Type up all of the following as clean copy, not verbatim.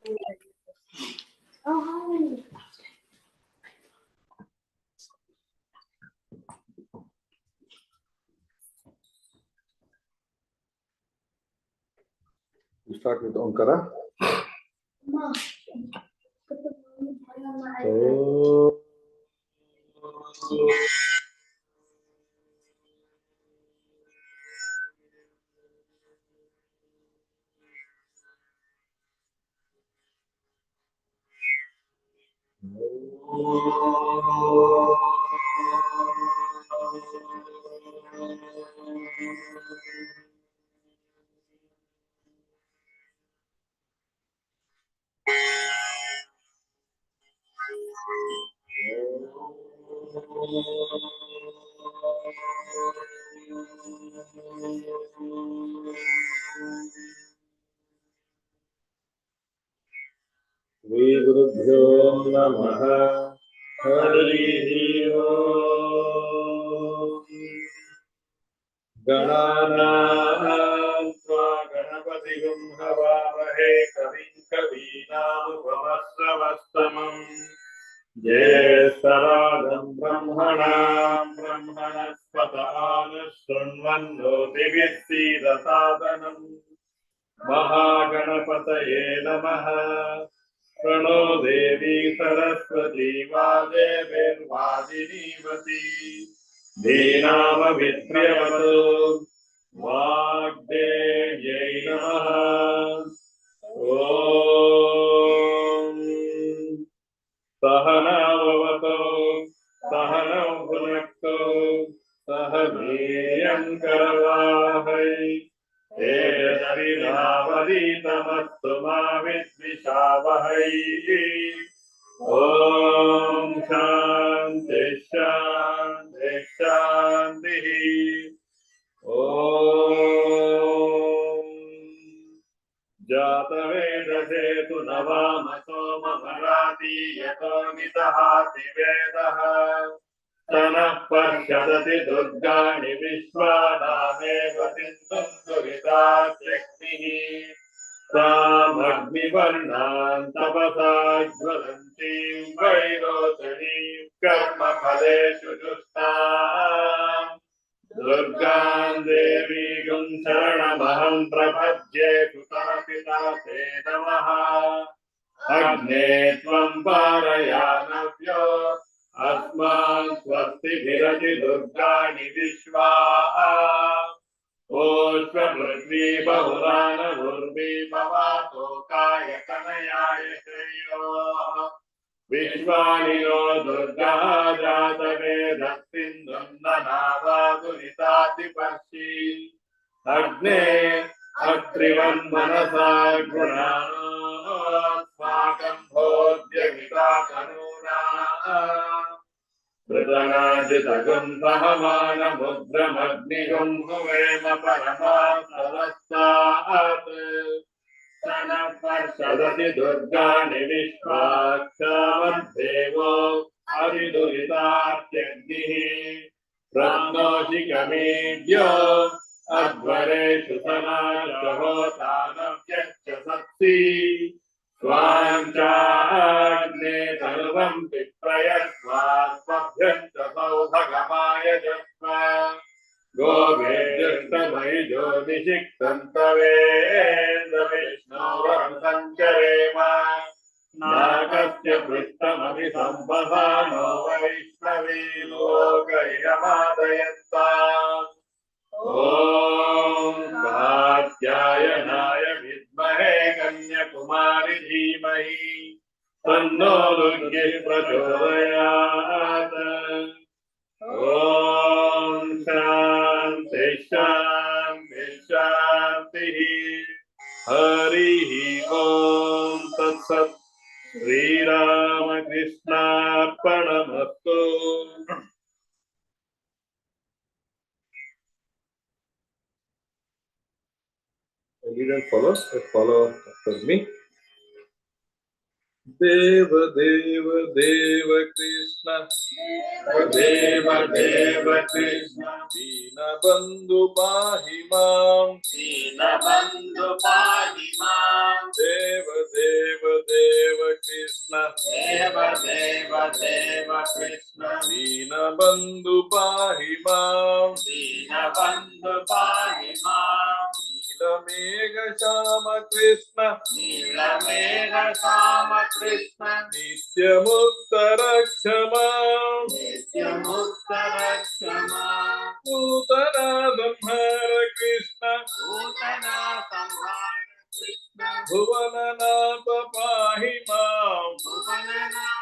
You start with Omkara. Oh. Gurubhyo Namaha Harihi Om Gananam Tva Ganapatigum Havavahe Kavim Kavinamupamastravastamam Jyesaradam Brahmanam Brahmanaspatana Shrunvannoti Mahaganapataye Namaha Prano Devi Saraswati Vadevirvadinimati Dhinama Vitriyavatu Vagdevye Namaha Om Sahana Vavato Sahana Bhunakto Sahamiyam Karavahai Tejavinavaditamastu ma vidvishavahai Om Shanti Shanti Shanti Om Jatavedase tu navamaso mamarati yato nitahati vedaha Tanah Parshadati Durgani Vishwanameva Sindhuritat Shaktihi Tam Agnivarnan Tapasa Jvalantim Vairotanim Karma Phaleshu Justam Durgan Devi Gum Sharanamaham Prabhajye Sutapita Te Namaha Agne Tvam Parayanavyo Asman Swasti Virati Durgani Vishwa Pushpa Prithvi Bahurana Urvi Bhavato Kaya Kanayaya Shreyo Vishwani no Durga Jata Veda Sindhum Nanava Duritati Parshi Agne Atrivan Manasa Gunano Svakam Bhodya Vita Kanuna Pradhanajitagam sahamana mudram agnigam huvema paramasalastat Sana parshadati durgani vishvakshamaddevo aviduritatyagnih Pratnoshikameedyo advareshu sanashahotanavyaksha satsi Svanchagne sarvam piprayasvasvabhyanta saubhagamaya jasva Govedyasamai jodishikantaveda Vishnuram sankarema Nakasya prittamami sambhasano Vaishnavi lokaiyamadayanta Om Katyayanaaya vidmahe Kanyakumari dhimahi Tanno Durga prachodayat Om Shanti Shanti Shanti Hari Om Tat Sat Sri Ramakrishna Arpanamastu Leader follows, follow after me. देव देव देव कृष्ण देव देव कृष्ण दीनबन्धु पाहि मां दीनबन्धु पाहि मां देव देव देव कृष्ण देव देव देव कृष्ण दीनबन्धु पाहि मां दीनबन्धु पाहि मां नीलमेघ श्याम कृष्ण नीलमेघ श्याम कृष्ण नित्यमुक्त रक्ष मां नित्यमुक्त रक्ष मां पूतना संहार कृष्ण पूतना संहार कृष्ण भुवननाथ पाहि मां भुवननाथ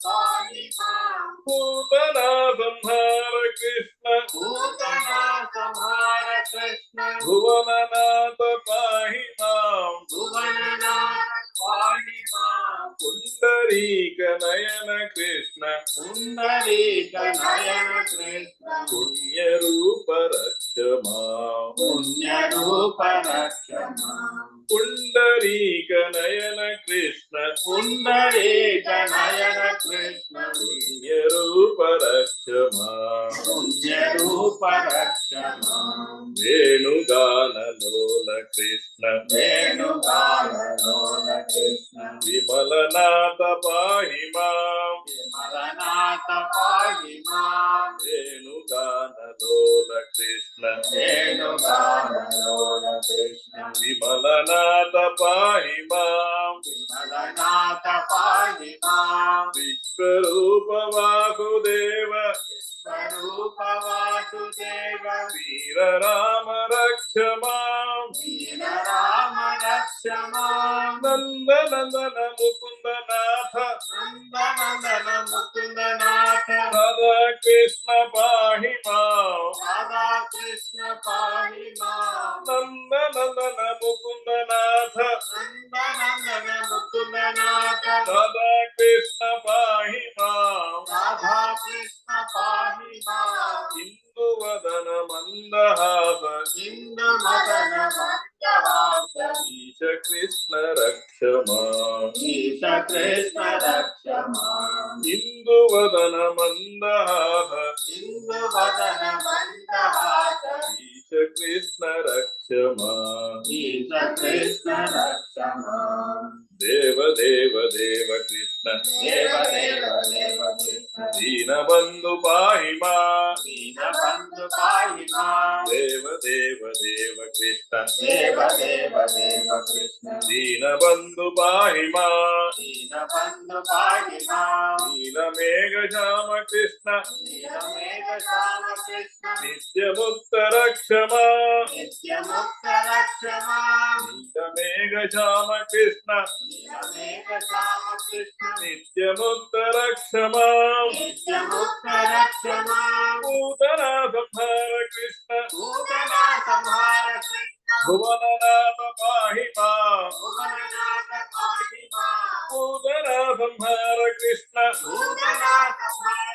पाहि मां पूतना संहार कृष्ण पूतना संहार कृष्ण भुवननाथ पाहि मां भुवननाथ पाहि मां पुंडरीक नयन कृष्ण पुंडरीक नयन कृष्ण पुण्य रूप रक्ष मां पुण्य रूप रक्ष मां पुंडरीक नयन कृष्ण पुंडरीक नयन कृष्ण पुण्य रूप रक्ष मां पुण्य रूप रक्ष मां वेणुगान लोल कृष्ण वेणुगान लोल कृष्ण विमलनाथ पाहि मां विमलनाथ पाहि मां वेणुगान लोल कृष्ण वेणुगान लोल कृष्ण विमलनाथ पाहि मां विमलनाथ पाहि मां विश्वरूप वासुदेव स्वरूप वासुदेव वीर राम रक्ष मां वीर राम रक्ष मां नंद नंदन मुकुंद नाथ नंद नंदन मुकुंद नाथ राधा कृष्ण पाहि मां राधा कृष्ण पाहि मां नंद नंदन मुकुंद नाथ नंद नंदन मुकुंद नाथ राधा कृष्ण पाहि मां राधा कृष्ण पाहि मां इंदु वदन मंदहास इंदु वदन मंदहास ईश कृष्ण रक्ष मां ईश कृष्ण रक्ष मां इंदु वदन मंदहास इंदु वदन मंदहास ईश कृष्ण रक्ष मां ईश कृष्ण रक्ष मां देव देव देव कृष्ण देव देव देव कृष्ण दीनबन्धु पाहि मां दीनबन्धु पाहि मां देव देव देव कृष्ण देव देव देव कृष्ण दीनबन्धु पाहि मां दीनबन्धु पाहि मां नीलमेघ श्याम कृष्ण नीलमेघ श्याम कृष्ण नित्यमुक्त रक्ष मां नित्यमुक्त रक्ष मां नीलमेघ श्याम कृष्ण नीलमेघ श्याम कृष्ण नित्यमुक्त रक्ष मां नित्यमुक्त रक्ष मां पूतना संहार कृष्ण पूतना संहार कृष्ण भुवननाथ पाहि मां भुवननाथ पाहि मां पूतना संहार कृष्ण पूतना संहार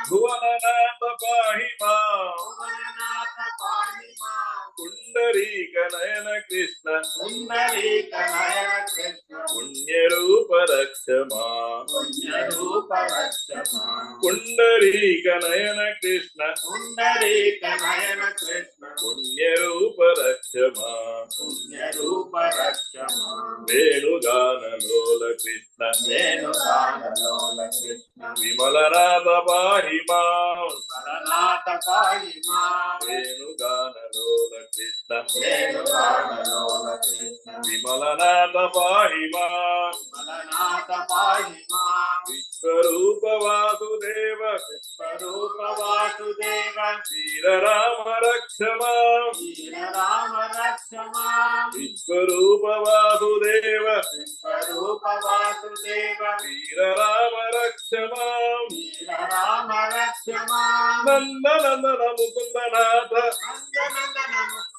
भुवननाथ पाहि मां भुवननाथ पाहि मां पुंडरीक नयन कृष्ण पुंडरीक नयन कृष्ण पुण्य रूप रक्ष मां पुण्य रूप रक्ष मां पुंडरीक नयन कृष्ण पुंडरीक नयन कृष्ण पुण्य रूप रक्ष मां पुण्य रूप रक्ष मां वेणुगान लोल कृष्ण वेणुगान लोल कृष्ण विमलनाथ पाहि मां विमलनाथ पाहि मां वेणुगान लोल कृष्ण वेणुगान लोल कृष्ण विमलनाथ पाहि मां विमलनाथ पाहि मां विश्वरूप वासुदेव विश्वरूप वासुदेव वीर राम रक्ष मां वीर राम रक्ष मां विश्वरूप वासुदेव विश्वरूप वासुदेव वीर राम रक्ष मां वीर राम रक्ष मां नंद नंदन मुकुंद नाथ नंद नंदन मुकुंद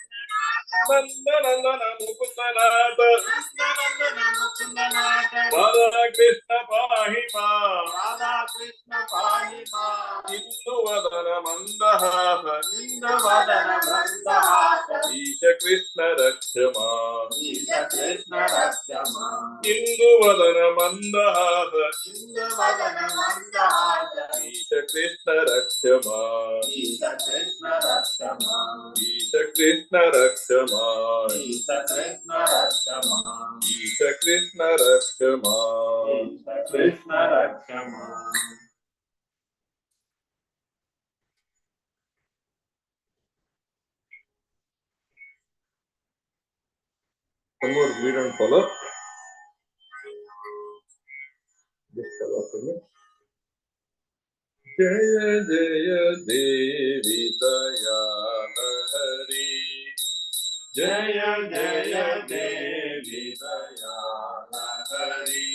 नंद नंदन मुकुंद नाथ नंद नंदन मुकुंद नाथ राधा कृष्ण पाहि मां राधा कृष्ण पाहि मां इंदु वदन मंदहास इंदु वदन मंदहास ईश ईश कृष्ण रक्ष माम् ईश कृष्ण रक्ष माम् इंदुवदन मंदहास इंदुवदन मंदहास ईश कृष्ण रक्ष माम् ईश कृष्ण रक्ष माम् ईश कृष्ण रक्ष माम् ईश कृष्ण रक्ष माम् ईश कृष्ण रक्ष माम् ईश कृष्ण रक्ष माम् One more read and follow. Just follow for me. Jaya Jaya Devi Dayalahari जय जय देवी दयालहरी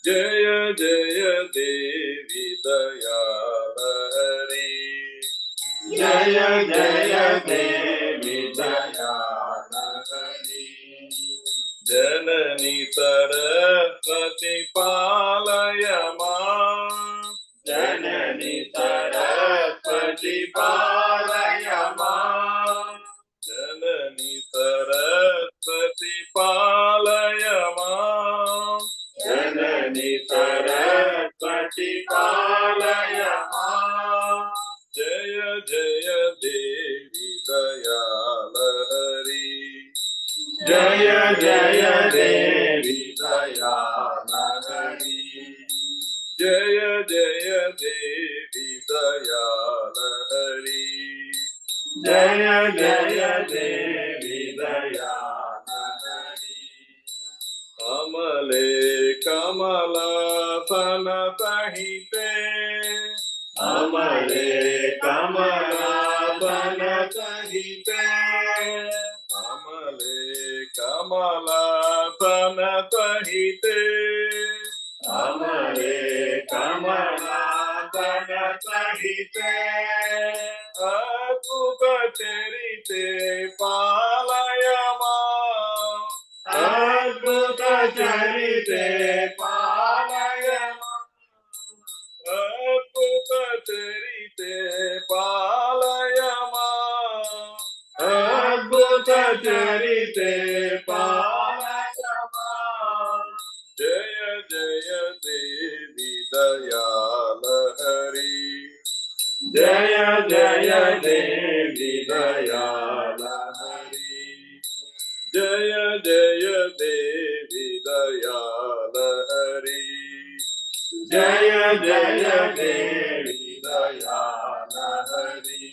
Jaya Jaya Devi Dayalahari जय जय देवी दयालहरी Janani Saraswati Palaya Maam जननी सरस्वती पालय माम् जननी सरस्वती पालय माम् जननी सरस्वती पालय माम् जय जय देवी दयालहरी जय जय देवी दयालहरी जय जय देवी दयालहरी जय जय देवी दयालहरी कमले कमलासन सहिते अमले कमलासन सहिते कमले कमलासन सहिते अमले कमलासन सहिते अद्भुत चरिते पालय माम् अद्भुत चरिते पालय अद्भुत चरिते पालय माम् अद्भुत चरिते पालय माम् जय जय देवी दयालहरी जय जय देवी दयालहरी जय जय देवी दयालहरी जय जय देवी दयालहरी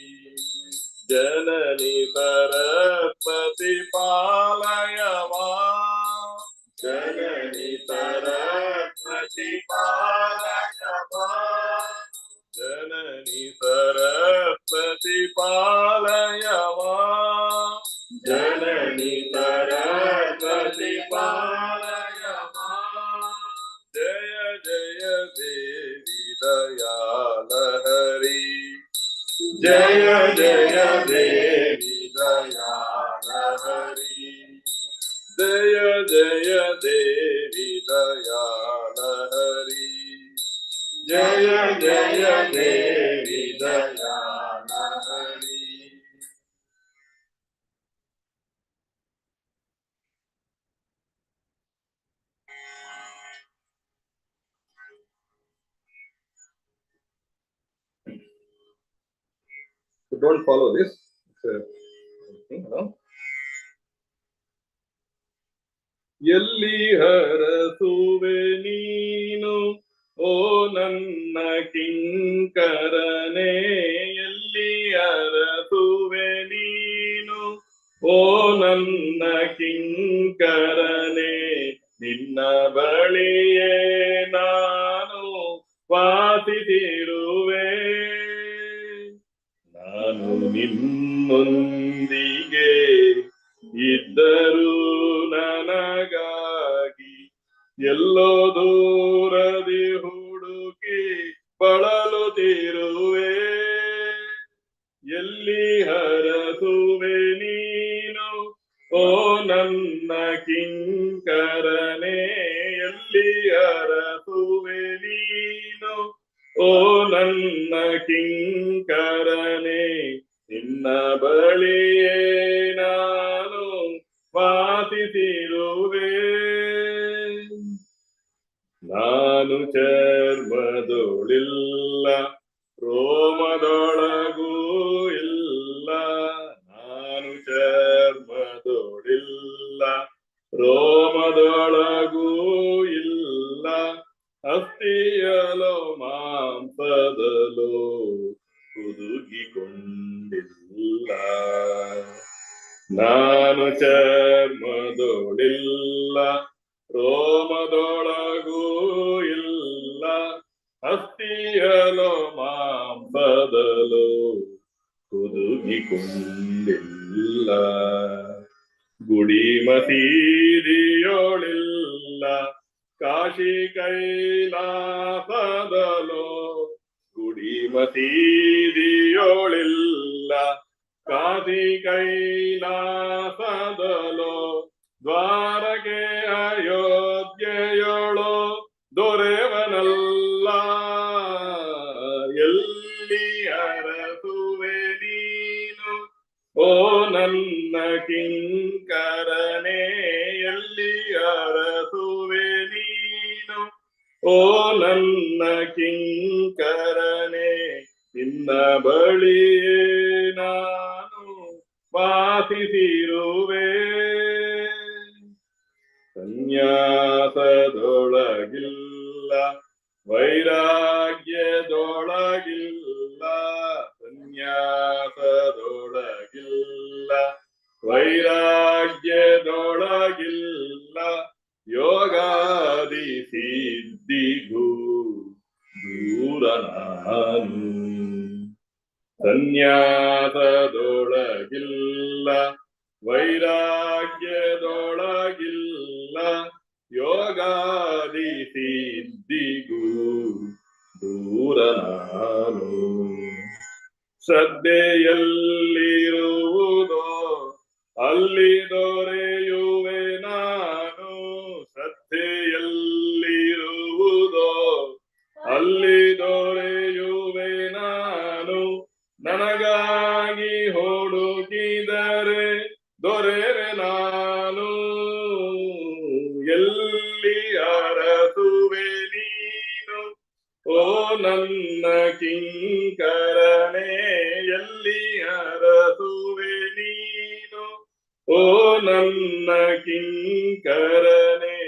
जननी सरस्वती पालय माम् जननी सरस्वती पालय माम् जननी सरस्वती पालय माम् जननी सरस्वती पालय माम् जय जय देवी दयालहरी जय जय देवी दयालहरी जय जय देवी दयालहरी जय जय देवी दयालहरी So don't follow this. It's a thing, you know. ಎಲ್ಲಿ ಹರಸುವೆ ನೀನು ಓ ನನ್ನ ಕಿಂಕರನೇ ಎಲ್ಲಿ ಹರಸುವೆ ನೀನು ಓ ನನ್ನ ಕಿಂಕರನೇ ನಿನ್ನ ಬಳಿಯೇ ನಾನು ವಾಸಿಸಿರುವೆ ನಾನು ನಿನ್ನೊಂದಿಗೆ ಇದ್ದರೂ ನನಗಾಗಿ ಎಲ್ಲೋ ದೂರದಿ ಹುಡುಕಿ ಬಳಲುತ್ತಿರುವೆ ಎಲ್ಲಿ ಹರಸುವೆ ನೀನು ಓ ನನ್ನ ಕಿಂಕರನೇ ಎಲ್ಲಿ ಹರಸುವೆ ನೀನು ಓ ನನ್ನ ಕಿಂಕರನೇ ನಿನ್ನ ಬಳಿಯೇ ನಾನು ಚರ್ಮದೊಳಿಲ್ಲ, ರೋಮದೊಳಗೂ ಇಲ್ಲ, ಅಸ್ಥಿಯಲೋ ಮಾಂಸದಲೋ ಹುದುಗಿಕೊಂಡಿಲ್ಲ. ಗುಡಿ ಮಸೀದಿಯೋಳಿಲ್ಲ, ಕಾಶಿ ಕೈಲಾಸದಲೋ ಗುಡಿ ಮಸೀದಿಯೋಳಿಲ್ಲ, ಕಾಶಿ ಕೈಲಾಸದಲೋ ದ್ವಾರಕೆ ಅಯೋಧ್ಯೆಯೋಳೋ ದೊರೆವನಲ್ಲ. ಎಲ್ಲಿ ಅರಸುವೆ ನೀನು ಓ ನನ್ನ ಕಿಂಕರನೇ, ಎಲ್ಲಿ ಅರಸುವೆ ನೀನು ಓ ನನ್ನ ಕಿಂಕರನೇ, ನಿನ್ನ ಬಳಿಯೇ ನಾನು ವಾಸಿಸಿರುವೆ. ಸನ್ಯಾಸದೊಳಗಿಲ್ಲ, ವೈರಾಗ್ಯದೊಳಗಿಲ್ಲ, ಸನ್ಯಾಸದೊಳಗಿಲ್ಲ, ವೈರಾಗ್ಯದೊಳಗಿಲ್ಲ, ಯೋಗಾದಿ ಸಿದ್ಧಿಗೂ ದೂರ ನಾನು. ಸನ್ಯಾಸದೊಳಗಿಲ್ಲ, ವೈರಾಗ್ಯದೊಳಗಿಲ್ಲ, ಯೋಗಾದಿ ಸಿದ್ಧಿಗೂ ದೂರ ನಾನು. ಶ್ರದ್ಧೆಯಲ್ಲಿರುವುದೋ ಅಲ್ಲಿ ದೊರೆಯುವೆ ನಾನು, ಶ್ರದ್ಧೆಯಲ್ಲಿರುವುದೋ ಅಲ್ಲಿ ದೊರೆಯುವೆ ನಾನು, ನನಗಾಗಿ ಹುಡುಕಿದರೆ ದೊರೆವೆ ನಾನು. ಎಲ್ಲಿ ಅರಸುವೆ ನೀನು ಓ ನನ್ನ ಕಿಂಕರನೇ, ಎಲ್ಲಿ ಅರಸುವೆ ನೀನು ಓ ನನ್ನ ಕಿಂಕರನೇ,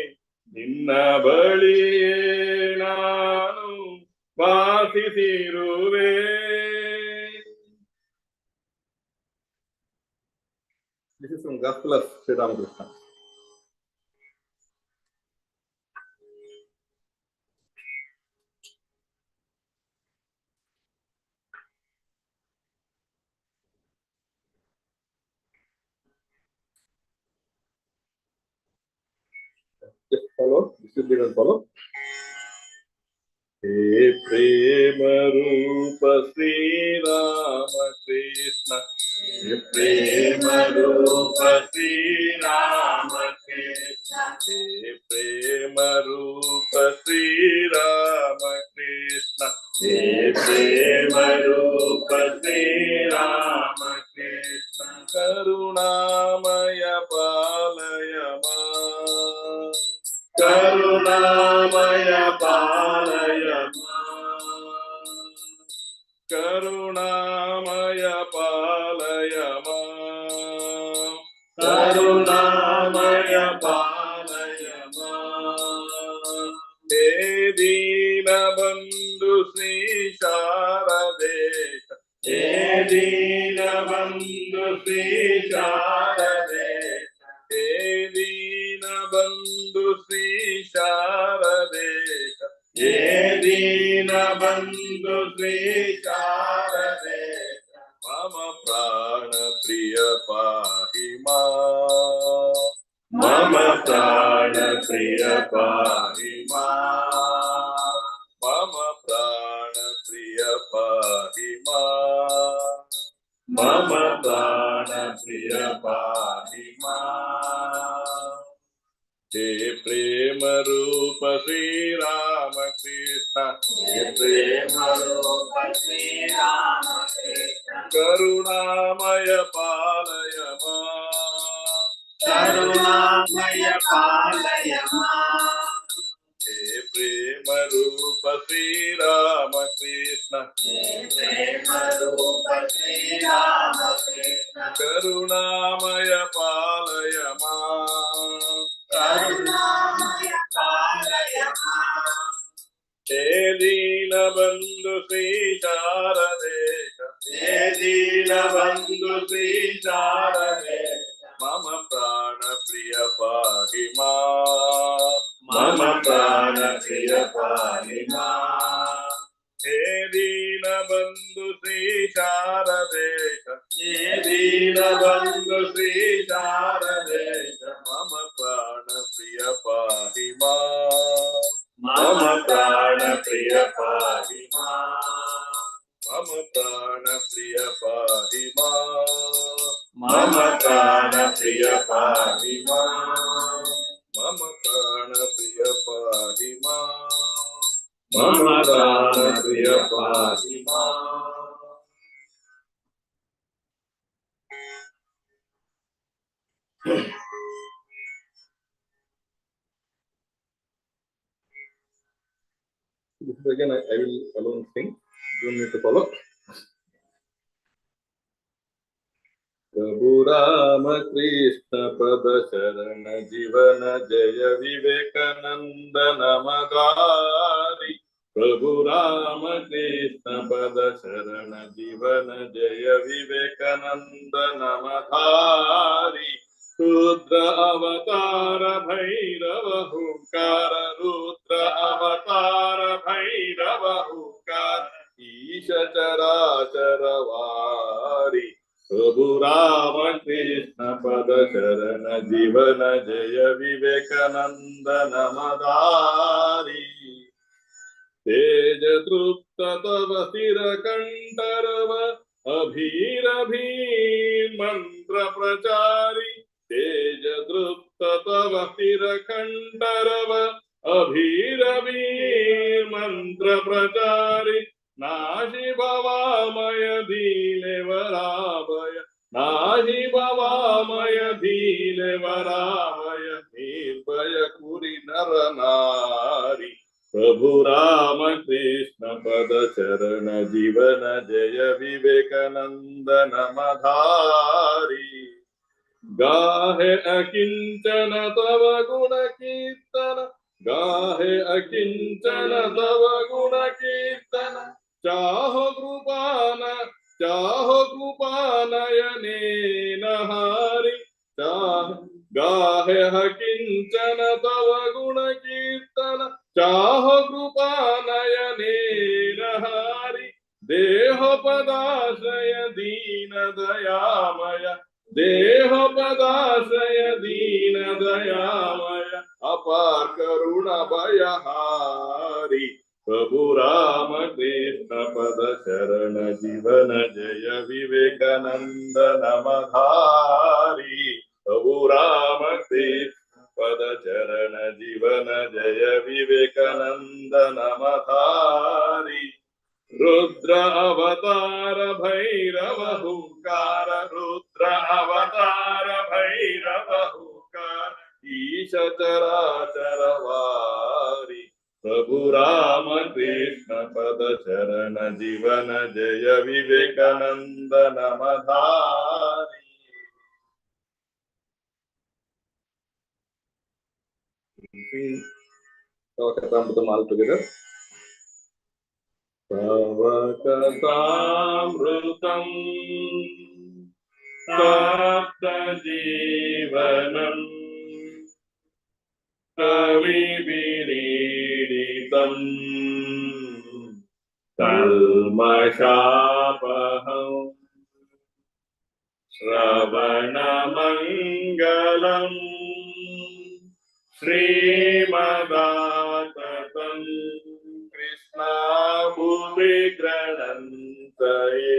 ನಿನ್ನ ಬಳಿಯೇ ನಾನು ವಾಸಿಸಿರುವೆ. This is from Gospel of Sri Ramakrishna. Just follow. This will be done. Follow. हे प्रेम रूप श्री राम कृष्ण, हे प्रेम रूप श्री राम कृष्ण, हे प्रेम रूप श्री राम कृष्ण, हे प्रेम रूप श्री राम कृष्ण, करुणामय पालय मां, करुणामय पालय मां, करुणामय पालय मां, करुणामय पालय मां। हे दीनबन्धु श्री शारदेश, हे दीनबन्धु श्री शारदेश, हे दीनबन्धु श्री शारदेश, हे दीनबन्धु श्री शारदेश, मम प्राण प्रिय पाहि मां, मम प्राण प्रिय पाहि मां, मम प्राण प्रिय पाहि मां, मम प्राण प्रिय पाहि मां। हे प्रेम रूप श्री राम कृष्ण, हे प्रेम रूप श्री राम कृष्ण, करुणामय पालय मां, करुणामय पालय मां। हे प्रेम रूप श्री राम कृष्ण, हे प्रेम रूप श्री राम कृष्ण, करुणामय पालय मां, करुणामय पालय मां। हे दीनबन्धु श्री शारदेश, हे दीनबन्धु श्री शारदेश, मम प्राण प्रिय पाहि मां मम प्राण प्रिय पाहि मां हे दीन बंधु श्री शारदेश हे दीन बंधु श्री शारदेश मम प्राण प्रिय पाहि मां मम प्राण प्रिय पाहि मां मम प्राण प्रिय पाहि मां मम प्राण प्रिय पाहि मां मम प्राण प्रिय पाहि मां मम प्राण प्रिय पाहि मां This is again, I will alone sing. You need to follow. प्रभु राम कृष्ण पद शरण जीवन जय विवेकानंद नमगारी प्रभु राम कृष्ण पद शरण जीवन जय विवेकानंद नमधारी रुद्र अवतार भैरव हुंकार रुद्र अवतार भैरव हुंकार ईश चराचर वारी प्रभु राम कृष्ण पद शरण जीवन जय विवेकानंद नमदारी तेज तृप्त तव सिर कंठरव अभीर मंत्र प्रचारी तेज तृप्त तव सिर कंठरव अभीर मंत्र प्रचारी नाहि भवामय दीनवराभय नाहि भवामय दीनवराभय निर्भय कुरि नर नारी प्रभु राम कृष्ण पद शरण जीवन जय विवेकानंद नमधारी गाहे अकिंचन तव गुण कीर्तन गाहे अकिंचन तव गुण कीर्तन चाहो कृपानयने नहारी गाहे अकिंचन तव गुण कीर्तन चाहो कृपानयने नहारी देह पदाश्रय दीन दयामय देह पदाश्रय दीन दयामय अपार करुणा भयहारी प्रभु राम कृष्ण पद शरण जीवन जय विवेकानंद नमधारी प्रभु राम कृष्ण पद चरण जीवन जय विवेकानंद नमधारी रुद्र अवतार भैरव हुंकार रुद्र अवतार भैरव हुंकार ईश चराचर वारी प्रभु राम कृष्ण पद शरण जीवन जय Vivekananda नमधारी all together. Pavakatamrutam Saptajivanam Kavibiriditam Kalmashapaham Shravanamangalam Srimadatam Krishna Bhumi Granantaye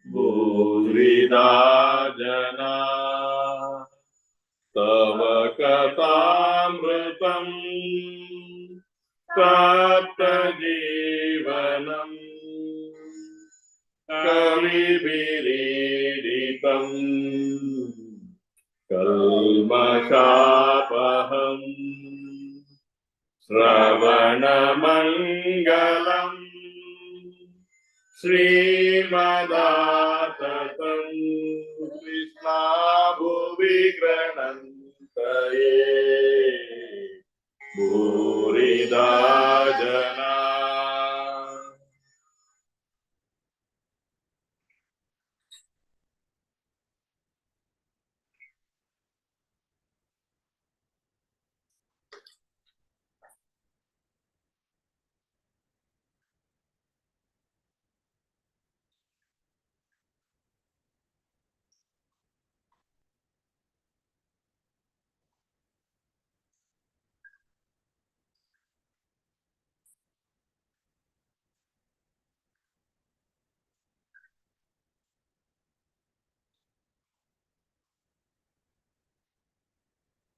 Bhurida Jana Tava Katamrutam Sapta Jivanam Kavibiriditam Kalmashapaham Shravanamangalam Srimadatam Krishna Bhuvi Granantaye Bhurida Jana.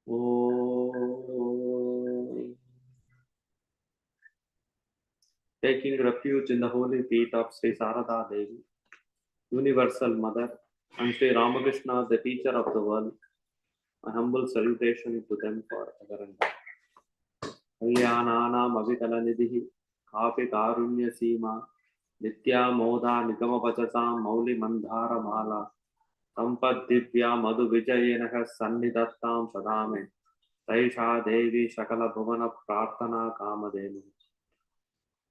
Om. Taking refuge in the holy feet of Sri Sarada Devi, Universal Mother, and Sri Ramakrishna, the teacher of the world, a humble salutation to them forever and ever. Kalyananam Avitalanidhi, Kapi Karunya Sima, Nitya Moda Nigama Pachasam, Mauli Mandhara Mala, Sampad Divya Madhu Vijayenaha Sannidattam Sadame, Taisha Devi Shakala Bhuvana Prarthana Kamadenu.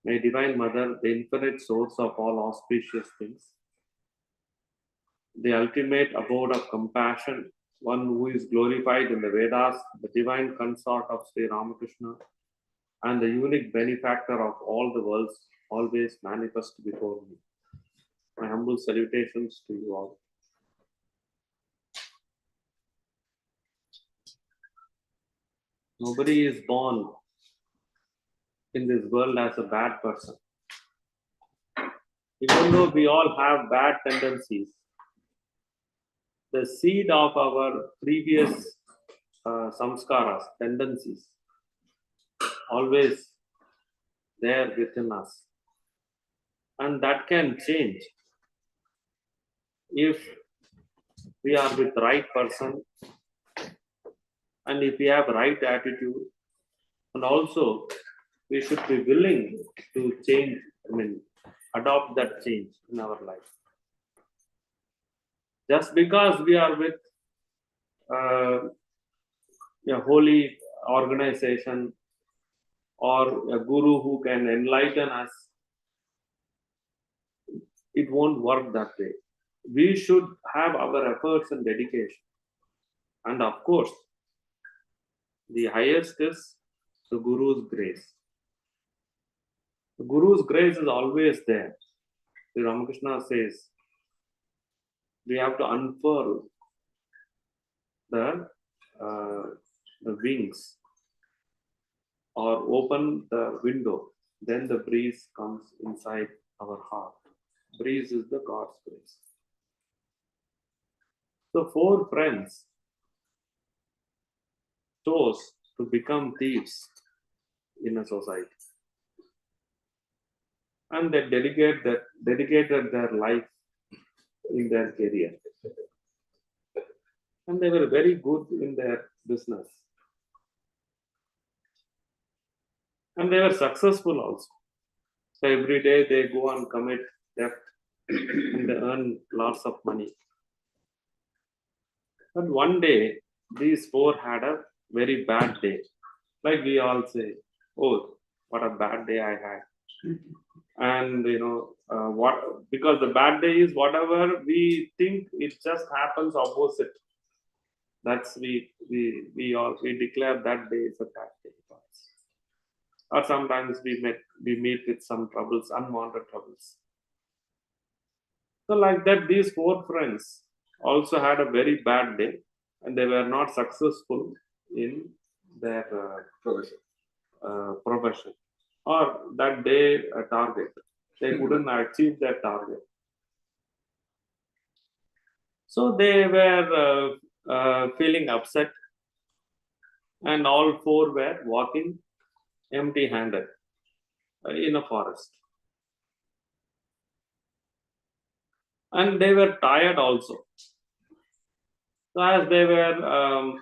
May Divine Mother, the infinite source of all auspicious things, the ultimate abode of compassion, one who is glorified in the Vedas, the divine consort of Sri Ramakrishna, and the unique benefactor of all the worlds, always manifest before me. My humble salutations to you all. Nobody is born in this world as a bad person. Even though we all have bad tendencies, the seed of our previous samskaras, tendencies, always there within us. And that can change if we are with the right person and if we have right attitude, and also we should be willing to change, adopt that change in our life. Just because we are with a holy organization or a guru who can enlighten us, it won't work that way. We should have our efforts and dedication. And of course, the highest is the Guru's grace. The Guru's grace is always there. Sri Ramakrishna says, we have to unfurl the wings or open the window. Then the breeze comes inside our heart. Breeze is the God's grace. The four friends chose to become thieves in a society. And they dedicated their life in their career. And they were very good in their business. And they were successful also. So every day they go and commit theft and they earn lots of money. But one day, these four had a very bad day. Like we all say, oh, what a bad day I had. And because the bad day is whatever we think, it just happens opposite. That's we declare that day is a bad day for us. Or sometimes we meet with some troubles, unwanted troubles. So like that, these four friends also had a very bad day, and they were not successful in their profession or that day target. They couldn't achieve that target. So they were feeling upset, and all four were walking empty-handed in a forest. And they were tired also. So as they were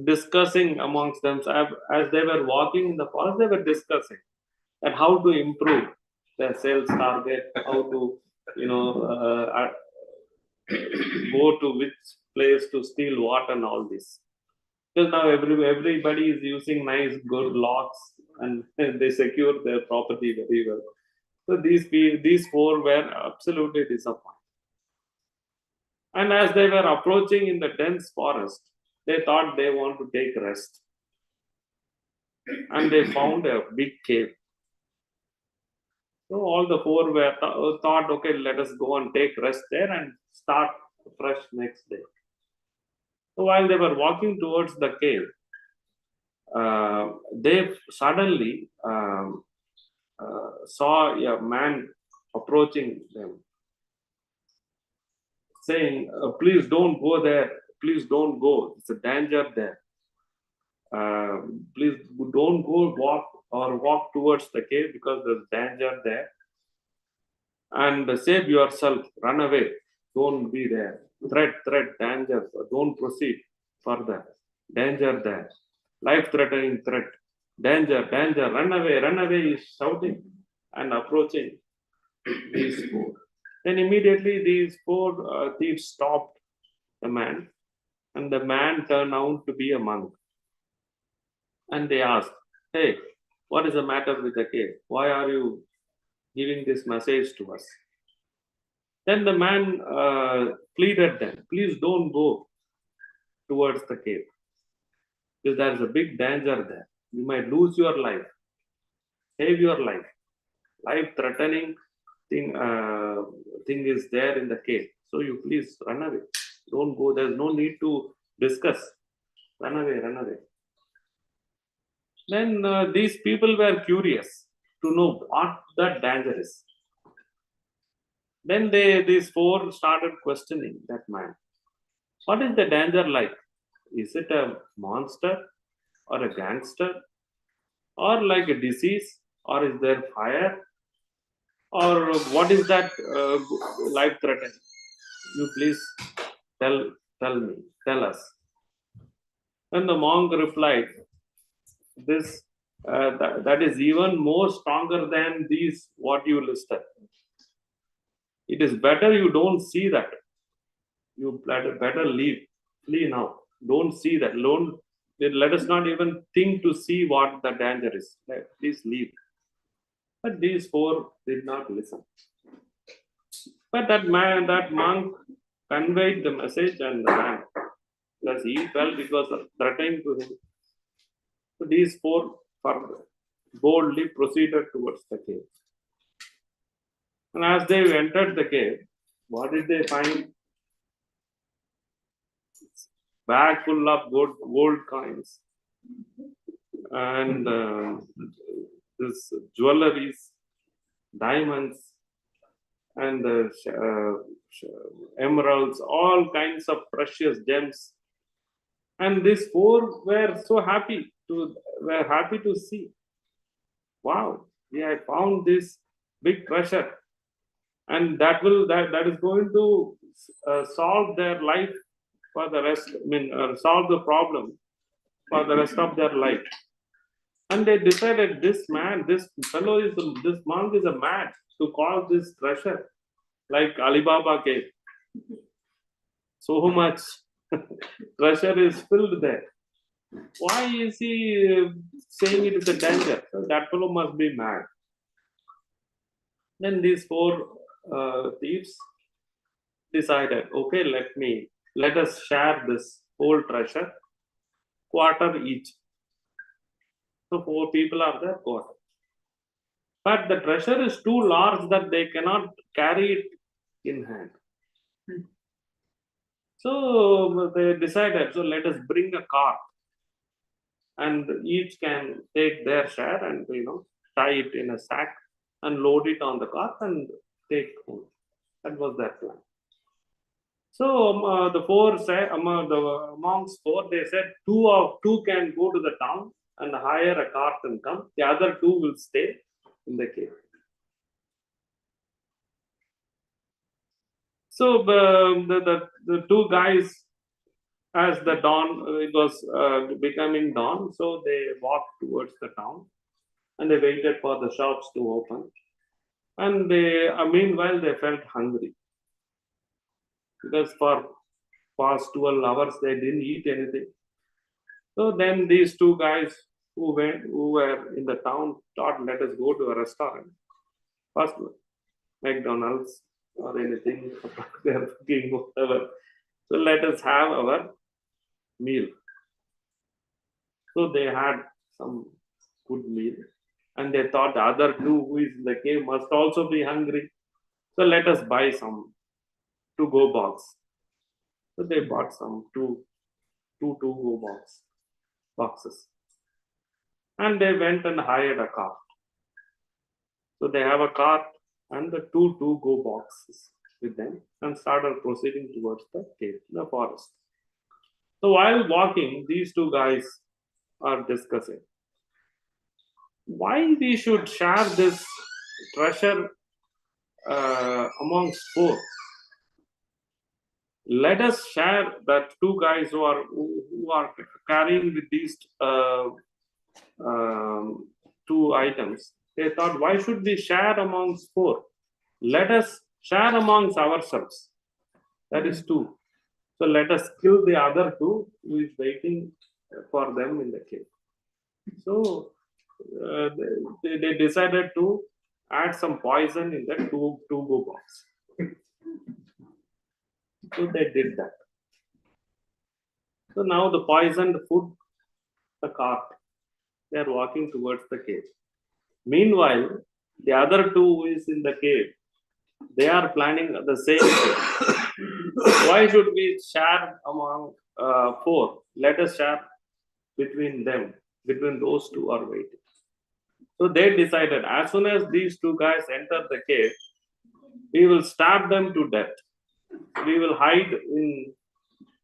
discussing amongst themselves, as they were walking in the forest, they were discussing that how to improve their sales target, how to go to which place to steal what and all this. Because now everybody is using nice good locks and they secure their property very well. So these four were absolutely disappointed. And as they were approaching in the dense forest, they thought they want to take rest. And they found a big cave. So all the four were thought, okay, let us go and take rest there and start fresh next day. So while they were walking towards the cave, they suddenly saw a man approaching them, saying, please don't go there, please don't go, it's a danger there. please don't go walk towards the cave because there's danger there. And save yourself, run away, don't be there. Threat, danger, don't proceed further. Danger there, life-threatening threat, danger, run away, is shouting and approaching these four. Then immediately these four thieves stopped the man, and the man turned out to be a monk. And they asked, "Hey, what is the matter with the cave? Why are you giving this message to us?" Then the man pleaded them, "Please don't go towards the cave because there is a big danger there. You might lose your life, save your life. Life-threatening thing is there in the cave. So you please run away. Don't go. There's no need to discuss. Run away." Then these people were curious to know what that danger is. Then these four started questioning that man. What is the danger like? Is it a monster or a gangster or like a disease or is there fire or what is that life threatening? You please tell us. And the monk replied, this that is even more stronger than these what you listed. It is better you don't see that. You better flee now. Don't see that. Let us not even think to see what the danger is. Please leave. But these four did not listen. But that monk conveyed the message and the man, because he felt it was threatening to him. So these four boldly proceeded towards the cave. And as they entered the cave, what did they find? Bag full of gold coins and this jewelries, diamonds, and emeralds, all kinds of precious gems. And these four were so happy to see. Wow, we have found this big treasure, and that is going to solve their life for the rest. Solve the problem for the rest of their life. And they decided this monk is a mad to call this treasure like Alibaba cave. So much treasure is filled there. Why is he saying it is a danger? So that fellow must be mad. Then these four thieves decided, okay, let us share this whole treasure, quarter each. So four people are there, quarter. But the treasure is too large that they cannot carry it in hand. So they decided, so let us bring a cart, and each can take their share and tie it in a sack and load it on the cart and take home. That was their plan. So the four said, the monks four, they said two can go to the town and hire a cart and come. The other two will stay in the cave. So the two guys, as the dawn, it was becoming dawn, so they walked towards the town and they waited for the shops to open. And meanwhile, they felt hungry because for past 12 hours they didn't eat anything. So then these two guys who were in the town thought, let us go to a restaurant, first McDonald's or anything they're cooking, whatever. So let us have our meal. So they had some good meal, and they thought the other two who is in the cave must also be hungry. So let us buy some to-go box. So they bought some two to-go boxes. And they went and hired a cart. So they have a cart and the two to-go boxes with them and started proceeding towards the cave, the forest. So while walking, these two guys are discussing why we should share this treasure amongst four. Let us share that two guys who are carrying with these two items. They thought, why should we share amongst four? Let us share amongst ourselves. That is two. So let us kill the other two who is waiting for them in the cave. So they decided to add some poison in the two-go box. So they did that. So now the poisoned food, the cart, they are walking towards the cave. Meanwhile, the other two who is in the cave, they are planning the same thing. Why should we share among four? Let us share between them, between those two are waiting. So they decided, as soon as these two guys enter the cave, we will stab them to death. We will hide in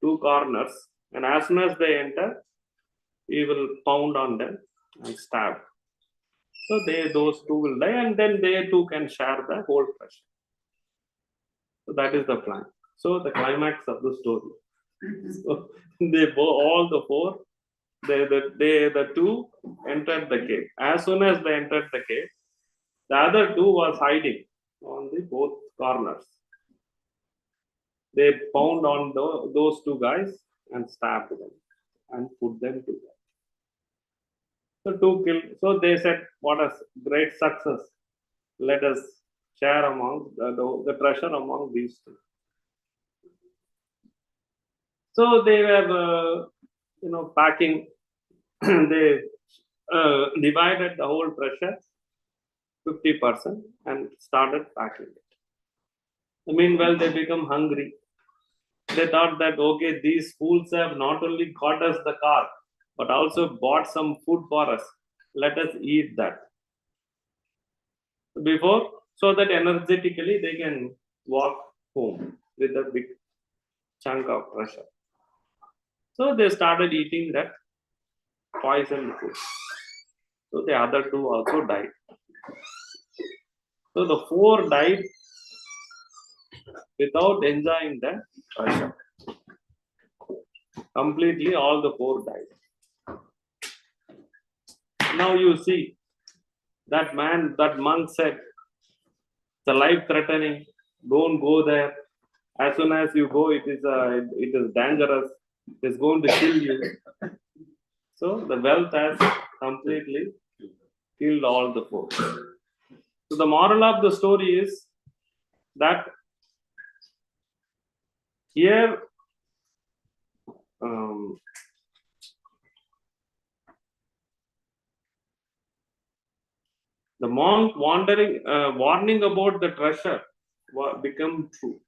two corners, and as soon as they enter, we will pound on them and stab. So those two will die, and then they too can share the whole treasure. So that is the plan. So the climax of the story. So they all the four, the two entered the cave. As soon as they entered the cave, the other two was hiding on the both corners. They pound on those two guys and stabbed them and put them to death. So two killed. So they said, "What a great success! Let us share among the treasure among these two." So they were, packing. They divided the whole treasure 50% and started packing it. Meanwhile, they become hungry. They thought that, okay, these fools have not only got us the car, but also bought some food for us. Let us eat that before, so that energetically they can walk home with a big chunk of treasure. So they started eating that poisoned food. So the other two also died. So the four died without enjoying the treasure. Completely, all the four died. Now you see, that monk said, "It's a life-threatening. Don't go there. As soon as you go, it is dangerous. It is going to kill you." So the wealth has completely killed all the four. So the moral of the story is that here the monk warning about the treasure become true.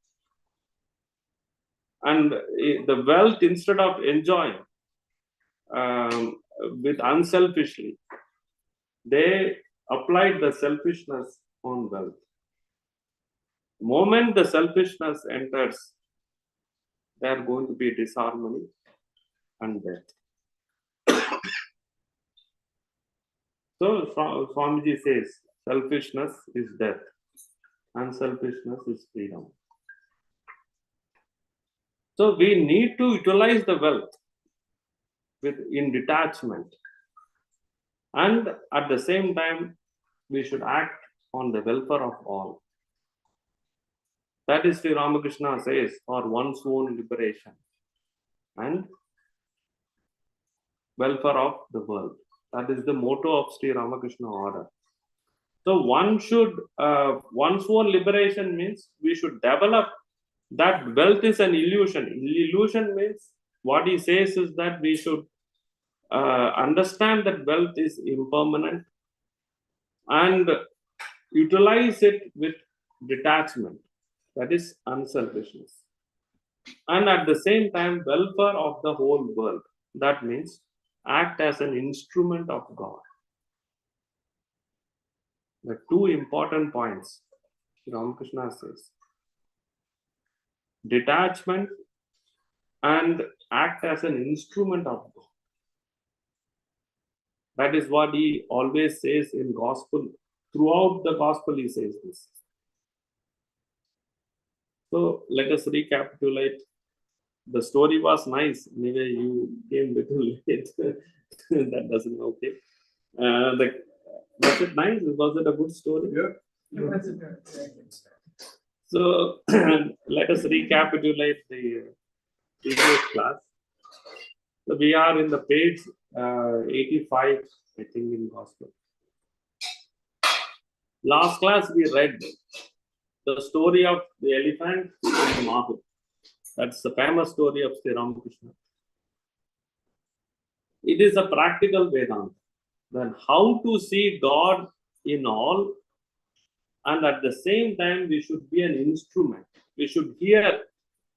And the wealth, instead of enjoying with unselfishly, they applied the selfishness on wealth. The moment the selfishness enters, there are going to be disharmony and death. So Swamiji says, selfishness is death, unselfishness is freedom. So we need to utilize the wealth in detachment, and at the same time we should act on the welfare of all. That is, Sri Ramakrishna says, for one's own liberation and welfare of the world. That is the motto of Sri Ramakrishna order. So one's own liberation means we should develop that wealth is an illusion. Illusion means what he says is that we should understand that wealth is impermanent and utilize it with detachment. That is unselfishness. And at the same time, welfare of the whole world. That means act as an instrument of God. The two important points Ramakrishna says: detachment and act as an instrument of God. That is what he always says in gospel. Throughout the gospel, he says this. So let us recapitulate. The story was nice. Anyway, you came little late. That doesn't okay. Was it nice? Was it a good story? Yeah. So let us recapitulate the previous class. So we are in the page 85, I think, in Gospel. Last class we read the story of the elephant and Mahu. That's the famous story of Sri Ramakrishna. It is a practical Vedanta. Then how to see God in all, and at the same time we should be an instrument. We should hear.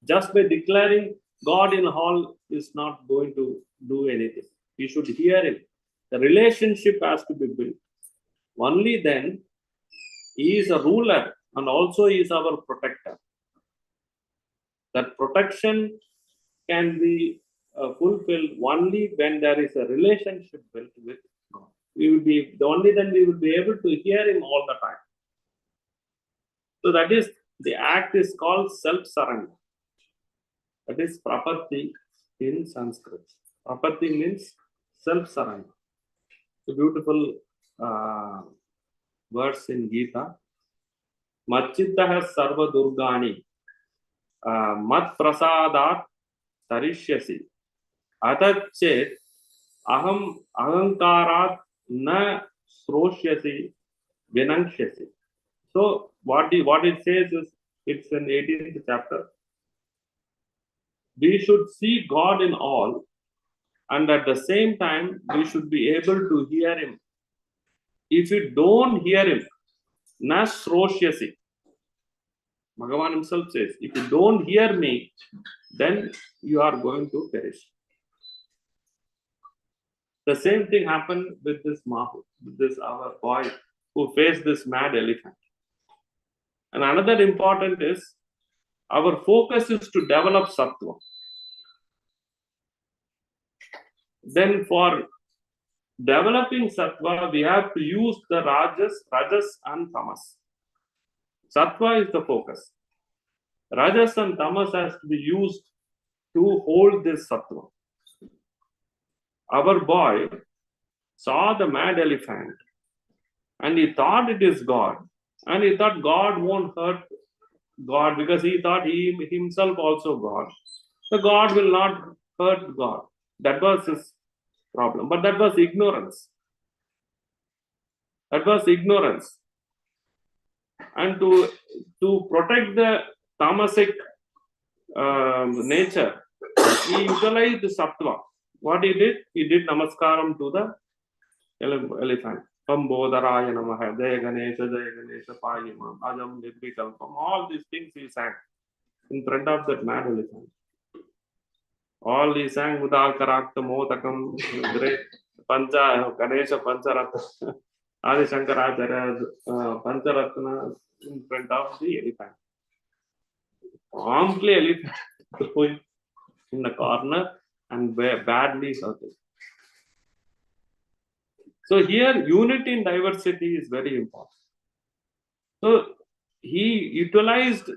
Just by declaring God in all is not going to do anything. We should hear Him. The relationship has to be built. Only then He is a ruler and also He is our protector. That protection can be fulfilled only when there is a relationship built with God. We will be only then we will be able to hear Him all the time. So that is the act is called self-surrender. That is prapatti in Sanskrit. Prapatti means self-surrender. It's a beautiful verse in Gita. Machittaha sarva durgani mat prasadat tarishyasi atachet aham ahankarat na sroshyasi vinangshyasi. So what it says is, it's in 18th chapter. We should see God in all, and at the same time we should be able to hear Him. If you don't hear Him, na sroshyasi. Bhagavan himself says, if you don't hear me, then you are going to perish. The same thing happened with this Mahu, with this our boy who faced this mad elephant. And another important is, our focus is to develop sattva. Then for developing sattva, we have to use the rajas and tamas. Sattva is the focus. Rajas and tamas has to be used to hold this sattva. Our boy saw the mad elephant and he thought it is God. And he thought God won't hurt God because he thought he himself also God. So God will not hurt God. That was his problem. But that was ignorance. That was ignorance. And to protect the tamasic nature, he utilized the sattva. What he did namaskaram to the elephant. Pambodharaya namaha, Jaya Ganesha, Payimam, Ajam Nidvikalpam. All these things he sang in front of that mad elephant. All he sang Udal Karakta Motakam, great Pancha, Ganesha Pancharatna, Adi Shankaracharya Pancharatna in front of the elephant. Promptly elephant going in the corner and badly hurted. So here unity in diversity is very important. So he utilized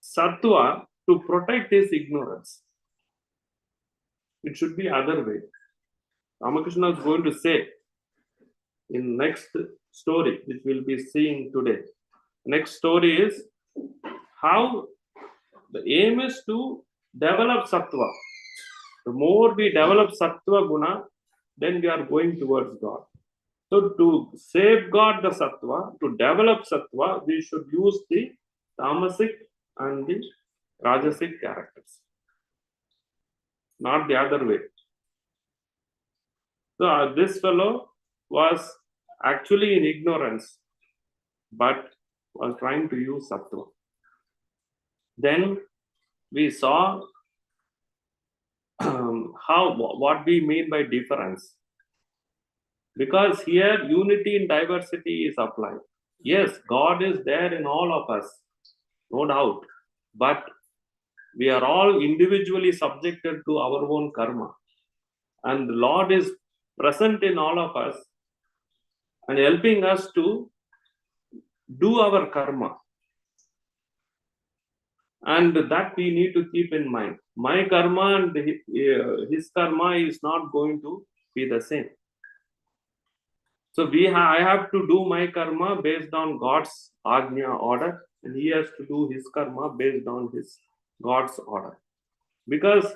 sattva to protect his ignorance. It should be other way. Ramakrishna is going to say in next story, which we'll be seeing today. Next story is how the aim is to develop sattva. The more we develop sattva guna, then we are going towards God. So to safeguard the sattva, to develop sattva, we should use the tamasic and the rajasic characters, not the other way. So this fellow was actually in ignorance, but was trying to use sattva. Then we saw what we mean by difference. Because here unity in diversity is applied. Yes, God is there in all of us, no doubt. But we are all individually subjected to our own karma. And the Lord is present in all of us and helping us to do our karma. And that we need to keep in mind. My karma and his karma is not going to be the same. So I have to do my karma based on God's ajna order, and he has to do his karma based on his God's order. Because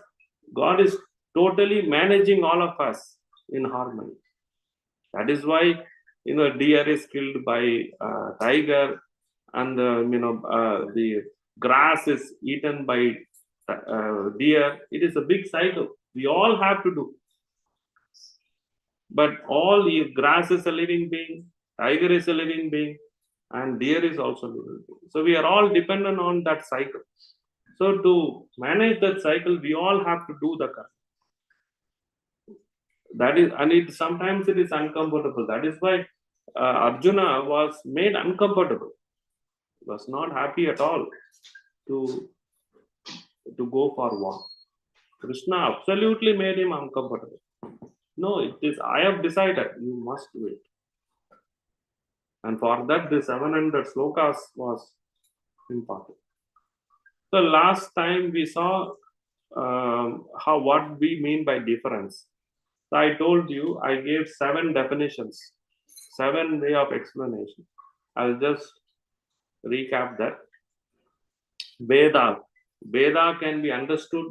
God is totally managing all of us in harmony. That is why deer is killed by tiger, and the grass is eaten by deer. It is a big cycle. We all have to do. But grass is a living being, tiger is a living being, and deer is also living being. So we are all dependent on that cycle. So to manage that cycle, we all have to do the karma. That is, and sometimes it is uncomfortable. That is why Arjuna was made uncomfortable. He was not happy at all to go for war. Krishna absolutely made him uncomfortable. No, it is, I have decided, you must wait. And for that, the 700 slokas was important. So last time we saw what we mean by difference. So I told you, I gave 7 definitions, 7 way of explanation. I'll just recap that. Veda can be understood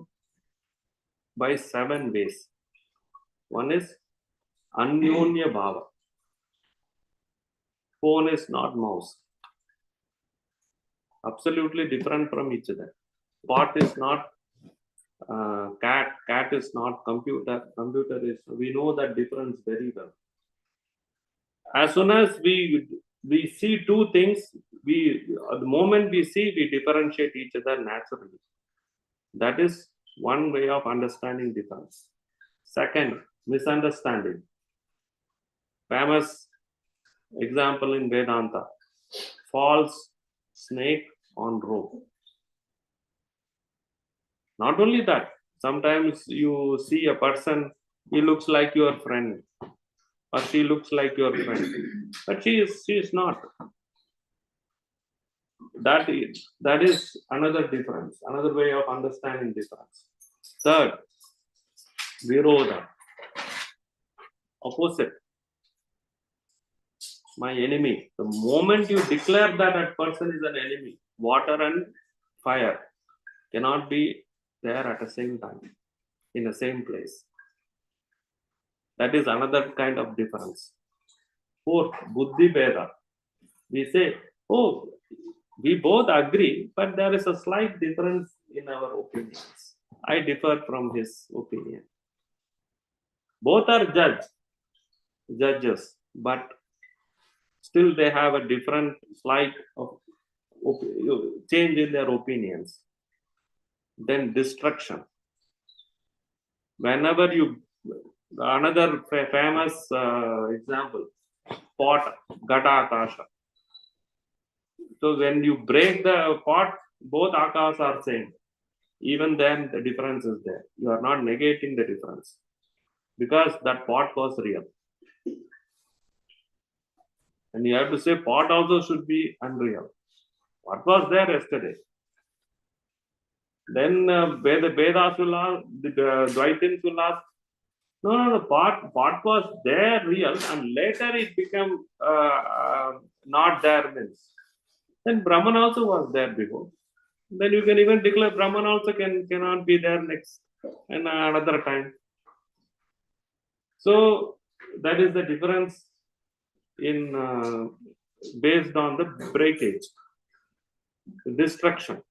by 7 ways. One is Anyonya Bhava. Phone is not mouse. Absolutely different from each other. Pot is not cat. Cat is not computer. Computer is. We know that difference very well. As soon as we see 2 things, the moment we see, we differentiate each other naturally. That is one way of understanding difference. Second, misunderstanding. Famous example in Vedanta: false snake on rope. Not only that, sometimes you see a person, he looks like your friend, or she looks like your friend, but she is not. That is another difference, another way of understanding difference. Third, virodha, opposite. My enemy. The moment you declare that person is an enemy, water and fire cannot be there at the same time, in the same place. That is another kind of difference. Fourth, buddhi beda. We say, oh, we both agree, but there is a slight difference in our opinions. I differ from his opinion. Both are judges, but still they have a different slight of change in their opinions. Then destruction. Whenever another famous example, pot, gata, akasha. So when you break the pot, both akash are same. Even then the difference is there. You are not negating the difference, because that pot was real. And you have to say pot also should be unreal. What was there yesterday? Then the Vedas will ask, the Dvaitins will ask, no, pot was there real, and later it became not there means. Then Brahman also was there before. Then you can even declare Brahman also cannot be there next and another time. So that is the difference in based on the breakage, destruction.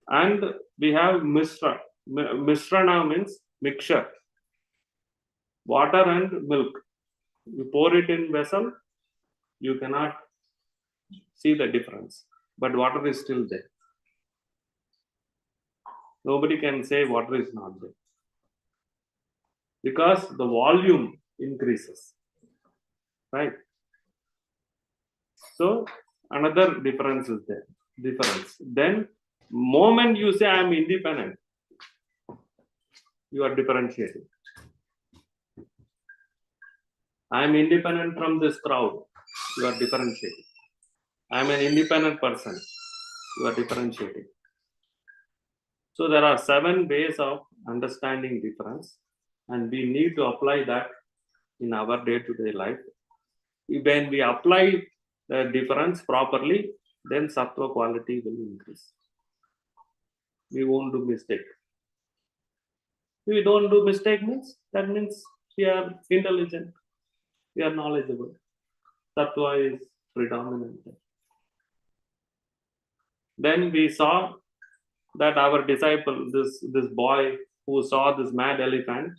And we have Mishra. Mishrana means mixture. Water and milk. You pour it in vessel, you cannot see the difference. But water is still there. Nobody can say water is not there, because the volume increases. Right? So another difference is there. Then moment you say I am independent, you are differentiating. I am independent from this crowd. You are differentiating. I am an independent person. You are differentiating. So there are 7 ways of understanding difference, and we need to apply that in our day-to-day life. When we apply the difference properly, then sattva quality will increase. We won't do mistake. If we don't do mistake means that means we are intelligent, we are knowledgeable. Sattva is predominant. Then we saw that our disciple, this boy who saw this mad elephant,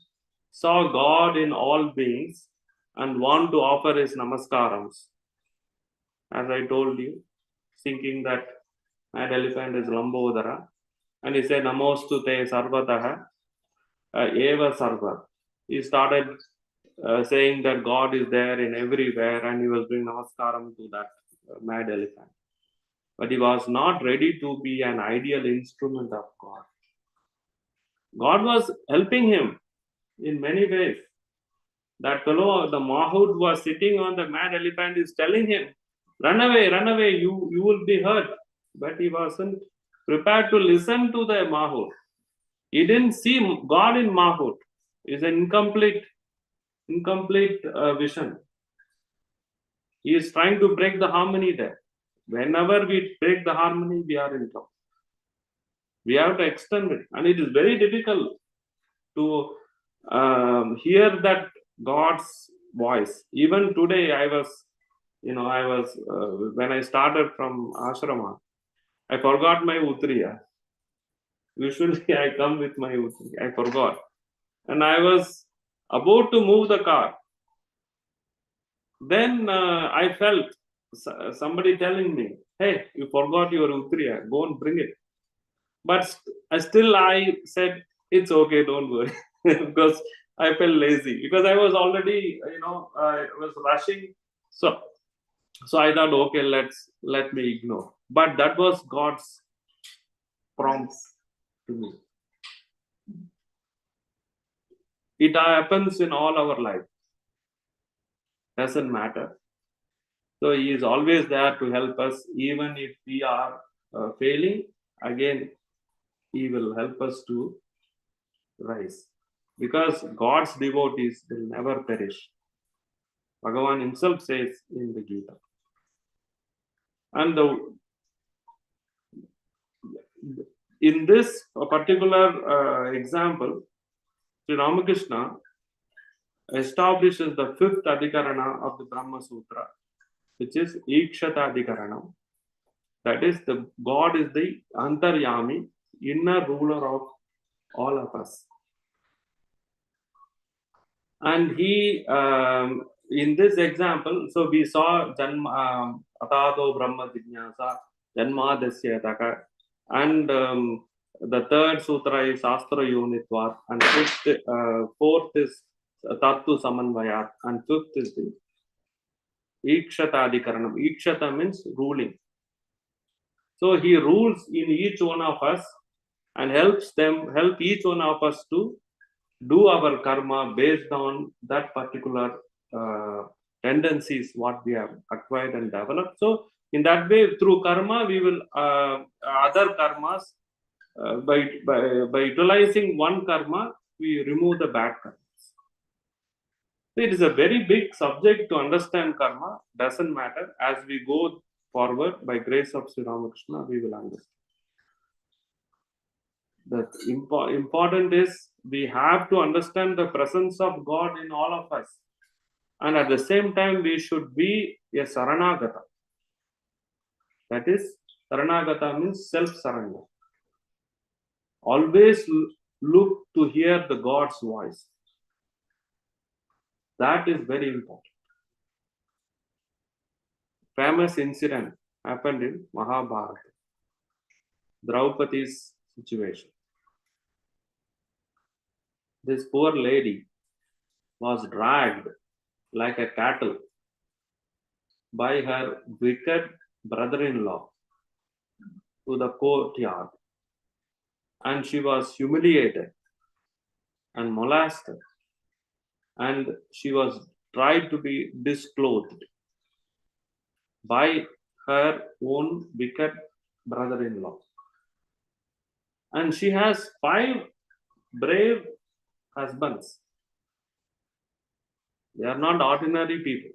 saw God in all beings and want to offer his namaskarams. As I told you, thinking that mad elephant is Lambodara, and he said Namostu te sarvataha eva sarva. He started saying that God is there in everywhere, and he was doing namaskaram to that mad elephant. But he was not ready to be an ideal instrument of God. God was helping him in many ways. That fellow, the Mahout, was sitting on the mad elephant, is telling him, run away, you will be hurt. But he wasn't prepared to listen to the Mahout. He didn't see God in Mahout. It's an incomplete vision. He is trying to break the harmony there. Whenever we break the harmony, we are in trouble. We have to extend it, and it is very difficult to hear that God's voice. Even today, I was when I started from ashrama, I forgot my utriya. Usually, I come with my utriya. I forgot, and I was about to move the car. Then I felt somebody telling me, "Hey, you forgot your utriya. Go and bring it." But still, I said, "It's okay. Don't worry," because I felt lazy because I was already, I was rushing. So I thought, okay, let me ignore. But that was God's prompt to me. It happens in all our life. Doesn't matter. So He is always there to help us, even if we are failing. Again, He will help us to rise, because God's devotees will never perish. Bhagavan himself says in the Gita. And in this particular example, Sri Ramakrishna establishes the 5th Adhikarana of the Brahma Sutra, which is Ikshata Adhikarana. That is, the God is the Antaryami, inner ruler of all of us. And he, in this example, so we saw Janma, Atato Brahma Jignasa, Janma Dasya Taka, and the 3rd sutra is Astra Unitvat, and 4th is Tattu Samanvayat, and 5th is the Ikshata Adhikaranam. Ikshata means ruling. So he rules in each one of us and help each one of us to do our karma based on that particular tendencies what we have acquired and developed. So in that way, through karma, we will other karmas by utilizing one karma, we remove the bad karmas. So it is a very big subject to understand karma. Doesn't matter. As we go forward, by grace of Sri Ramakrishna, we will understand. The important is we have to understand the presence of God in all of us, and at the same time we should be a Saranagata. That is, Saranagata means self-surrender. Always look to hear the God's voice. That is very important. Famous incident happened in Mahabharata. Draupadi's situation. This poor lady was dragged like a cattle by her wicked brother-in-law to the courtyard, and she was humiliated and molested, and she was tried to be disclothed by her own wicked brother-in-law. And she has 5 brave husbands. They are not ordinary people.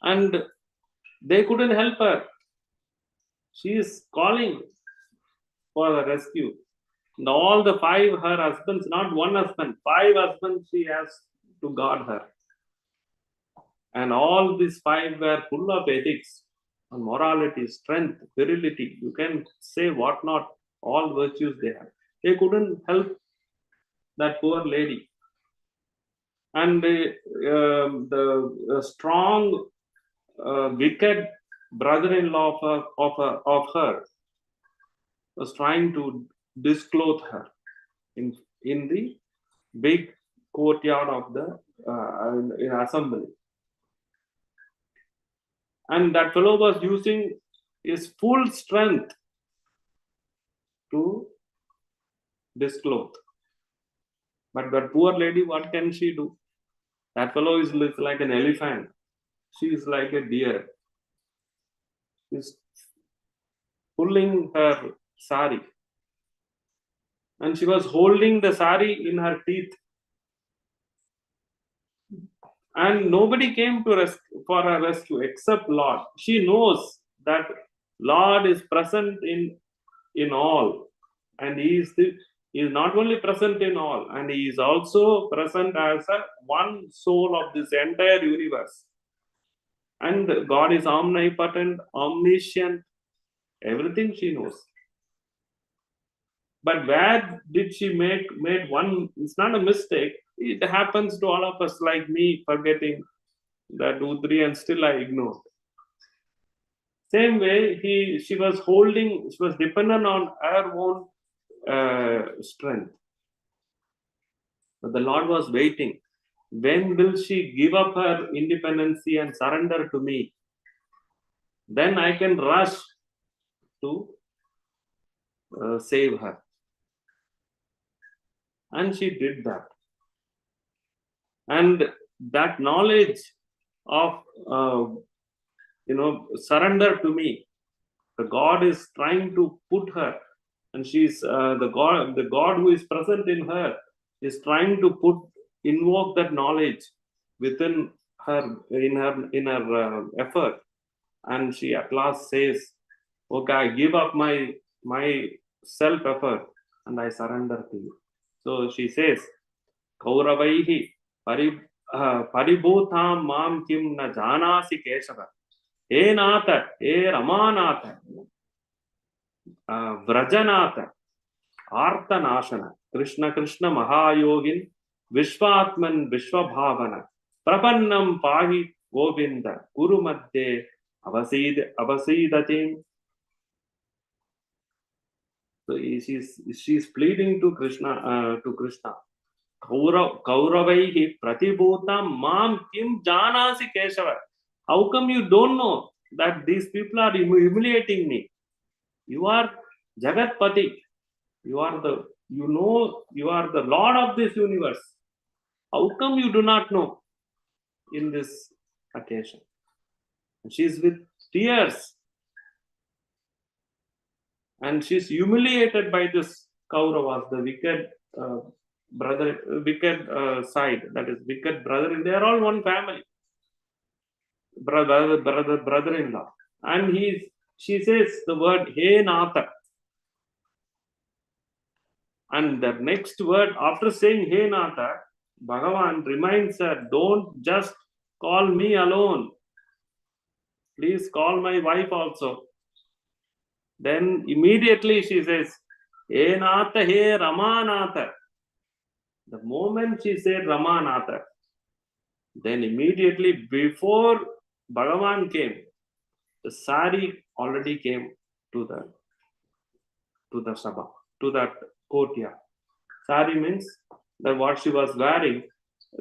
And they couldn't help her. She is calling for the rescue. And all the 5 her husbands, not one husband, 5 husbands she has to guard her. And all these 5 were full of ethics and morality, strength, virility. You can say what not, all virtues they have. They couldn't help that poor lady. And the strong, wicked brother-in-law of her was trying to disclothe her in the big courtyard of the assembly. And that fellow was using his full strength to disclothe. But that poor lady, what can she do? That fellow is like an elephant. She is like a deer. She's pulling her sari. And she was holding the sari in her teeth. And nobody came to for her rescue except Lord. She knows that Lord is present in all. And he is not only present in all, and he is also present as one soul of this entire universe. And God is omnipotent, omniscient, everything she knows. But where did she made one? It's not a mistake. It happens to all of us, like me, forgetting the 2, 3, and still I ignored. Same way, she was dependent on her own strength. But the Lord was waiting. When will she give up her independency and surrender to me? Then I can rush to save her. And she did that. And that knowledge of surrender to me, the God is trying to put her, and she's the God who is present in her is trying to invoke that knowledge within her in her effort. And she at last says, okay, I give up my self effort and I surrender to you. So she says, Kauravaihi paribhutam mam kim na janasi keshava he nata he ramanata vrajanata artanashana krishna krishna mahayogin vishvatman vishwabhavana prapannam pahi govinda guru madhye avasidatim. So she's pleading to Krishna. Kauravaihi pratibhutam mam kim janasi keshava. How come you don't know that these people are humiliating me? You are Jagatpati. You are the Lord of this universe. How come you do not know in this occasion? She is with tears. And she's humiliated by this Kauravas, the wicked side, that is wicked brother. They are all one family, brother-in-law. And she says the word He Natha. And the next word after saying He Natha, Bhagavan reminds her, don't just call me alone. Please call my wife also. Then immediately she says, He Natha, He Ramanatha. The moment she said Ramanatha, then immediately before Bhagavan came, the sari already came to the sabha, to that courtyard. Sari means that what she was wearing,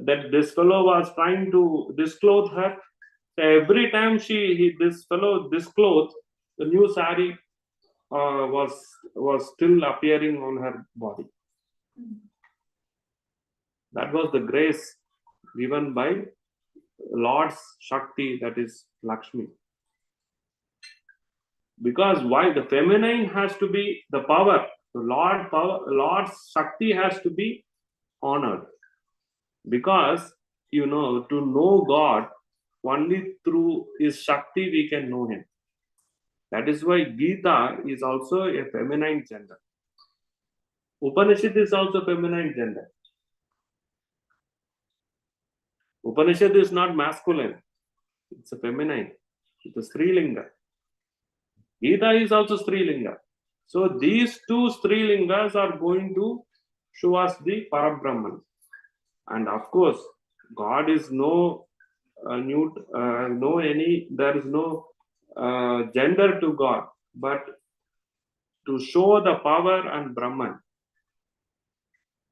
that this fellow was trying to disclothe her. So every time this fellow disclothed, the new sari was still appearing on her body. That was the grace given by Lord's Shakti, that is Lakshmi. Because why? The feminine has to be the power. The Lord's Shakti has to be honored. Because, to know God, only through His Shakti we can know Him. That is why Gita is also a feminine gender. Upanishad is also feminine gender. Upanishad is not masculine. It's a feminine. It's a Strilinga. Gita is also Strilinga. So these two Strilingas are going to show us the Parabrahman. And of course, God is there is no gender to God, but to show the power and Brahman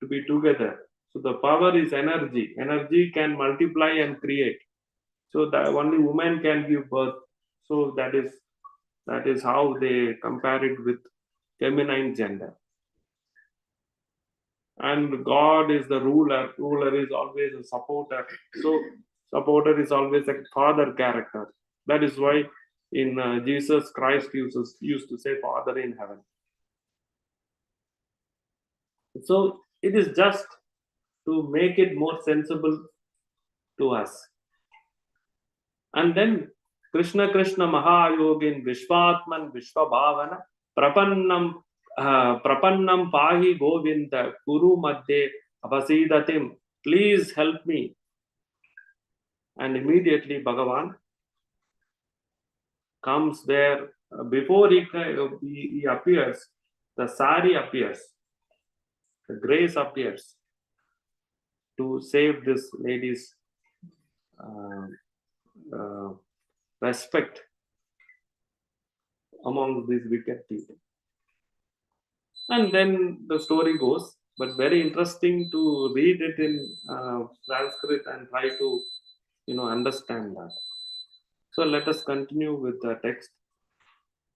to be together. So the power is energy. Energy can multiply and create. So that only woman can give birth. So that is how they compare it with feminine gender. And God is the ruler. Ruler is always a supporter. So supporter is always a father character. That is why in Jesus Christ used to say Father in heaven. So it is just to make it more sensible to us. And then Krishna Mahayogin Vishvatman Vishvabhavana Prapannam Pahi Govinda Guru Madhye Abhasidatim. Please help me. And immediately Bhagavan comes there. Before he appears, the sari appears. The grace appears to save this lady's respect among these wicked people. And then the story goes, but very interesting to read it in Sanskrit and try to understand that. So let us continue with the text.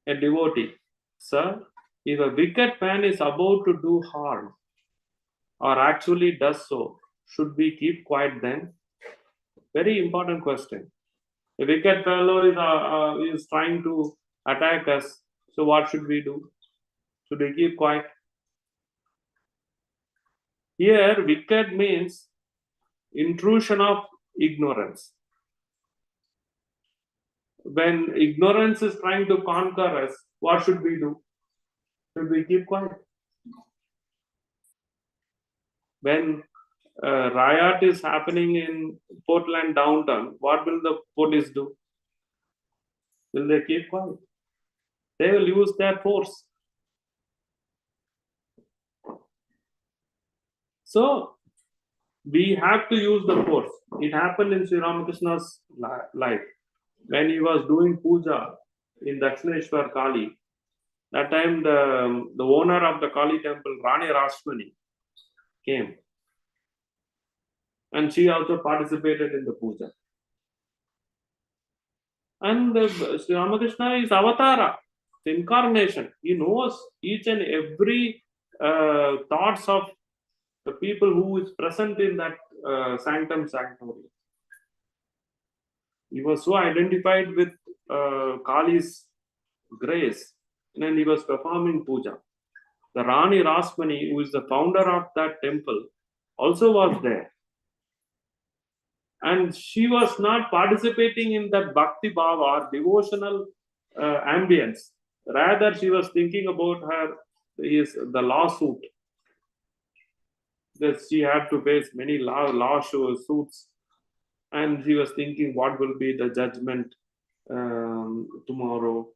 A devotee: Sir, if a wicked man is about to do harm or actually does so, should we keep quiet then? Very important question. A wicked fellow is trying to attack us. So what should we do? Should we keep quiet? Here, wicked means intrusion of ignorance. When ignorance is trying to conquer us, what should we do? Should we keep quiet? When riot is happening in Portland downtown, what will the police do? Will they keep quiet? They will use their force. So we have to use the force. It happened in Sri Ramakrishna's life. When he was doing puja in Dakshineshwar Kali, that time the owner of the Kali temple, Rani Rashmani, came. And she also participated in the puja. And Sri Ramakrishna is avatara, the incarnation. He knows each and every thoughts of the people who is present in that sanctorium. He was so identified with Kali's grace, and then he was performing puja. The Rani Rasmani, who is the founder of that temple, also was there. And she was not participating in that bhakti bhava or devotional ambience. Rather, she was thinking about the lawsuit. That she had to face many suits. And she was thinking what will be the judgment tomorrow.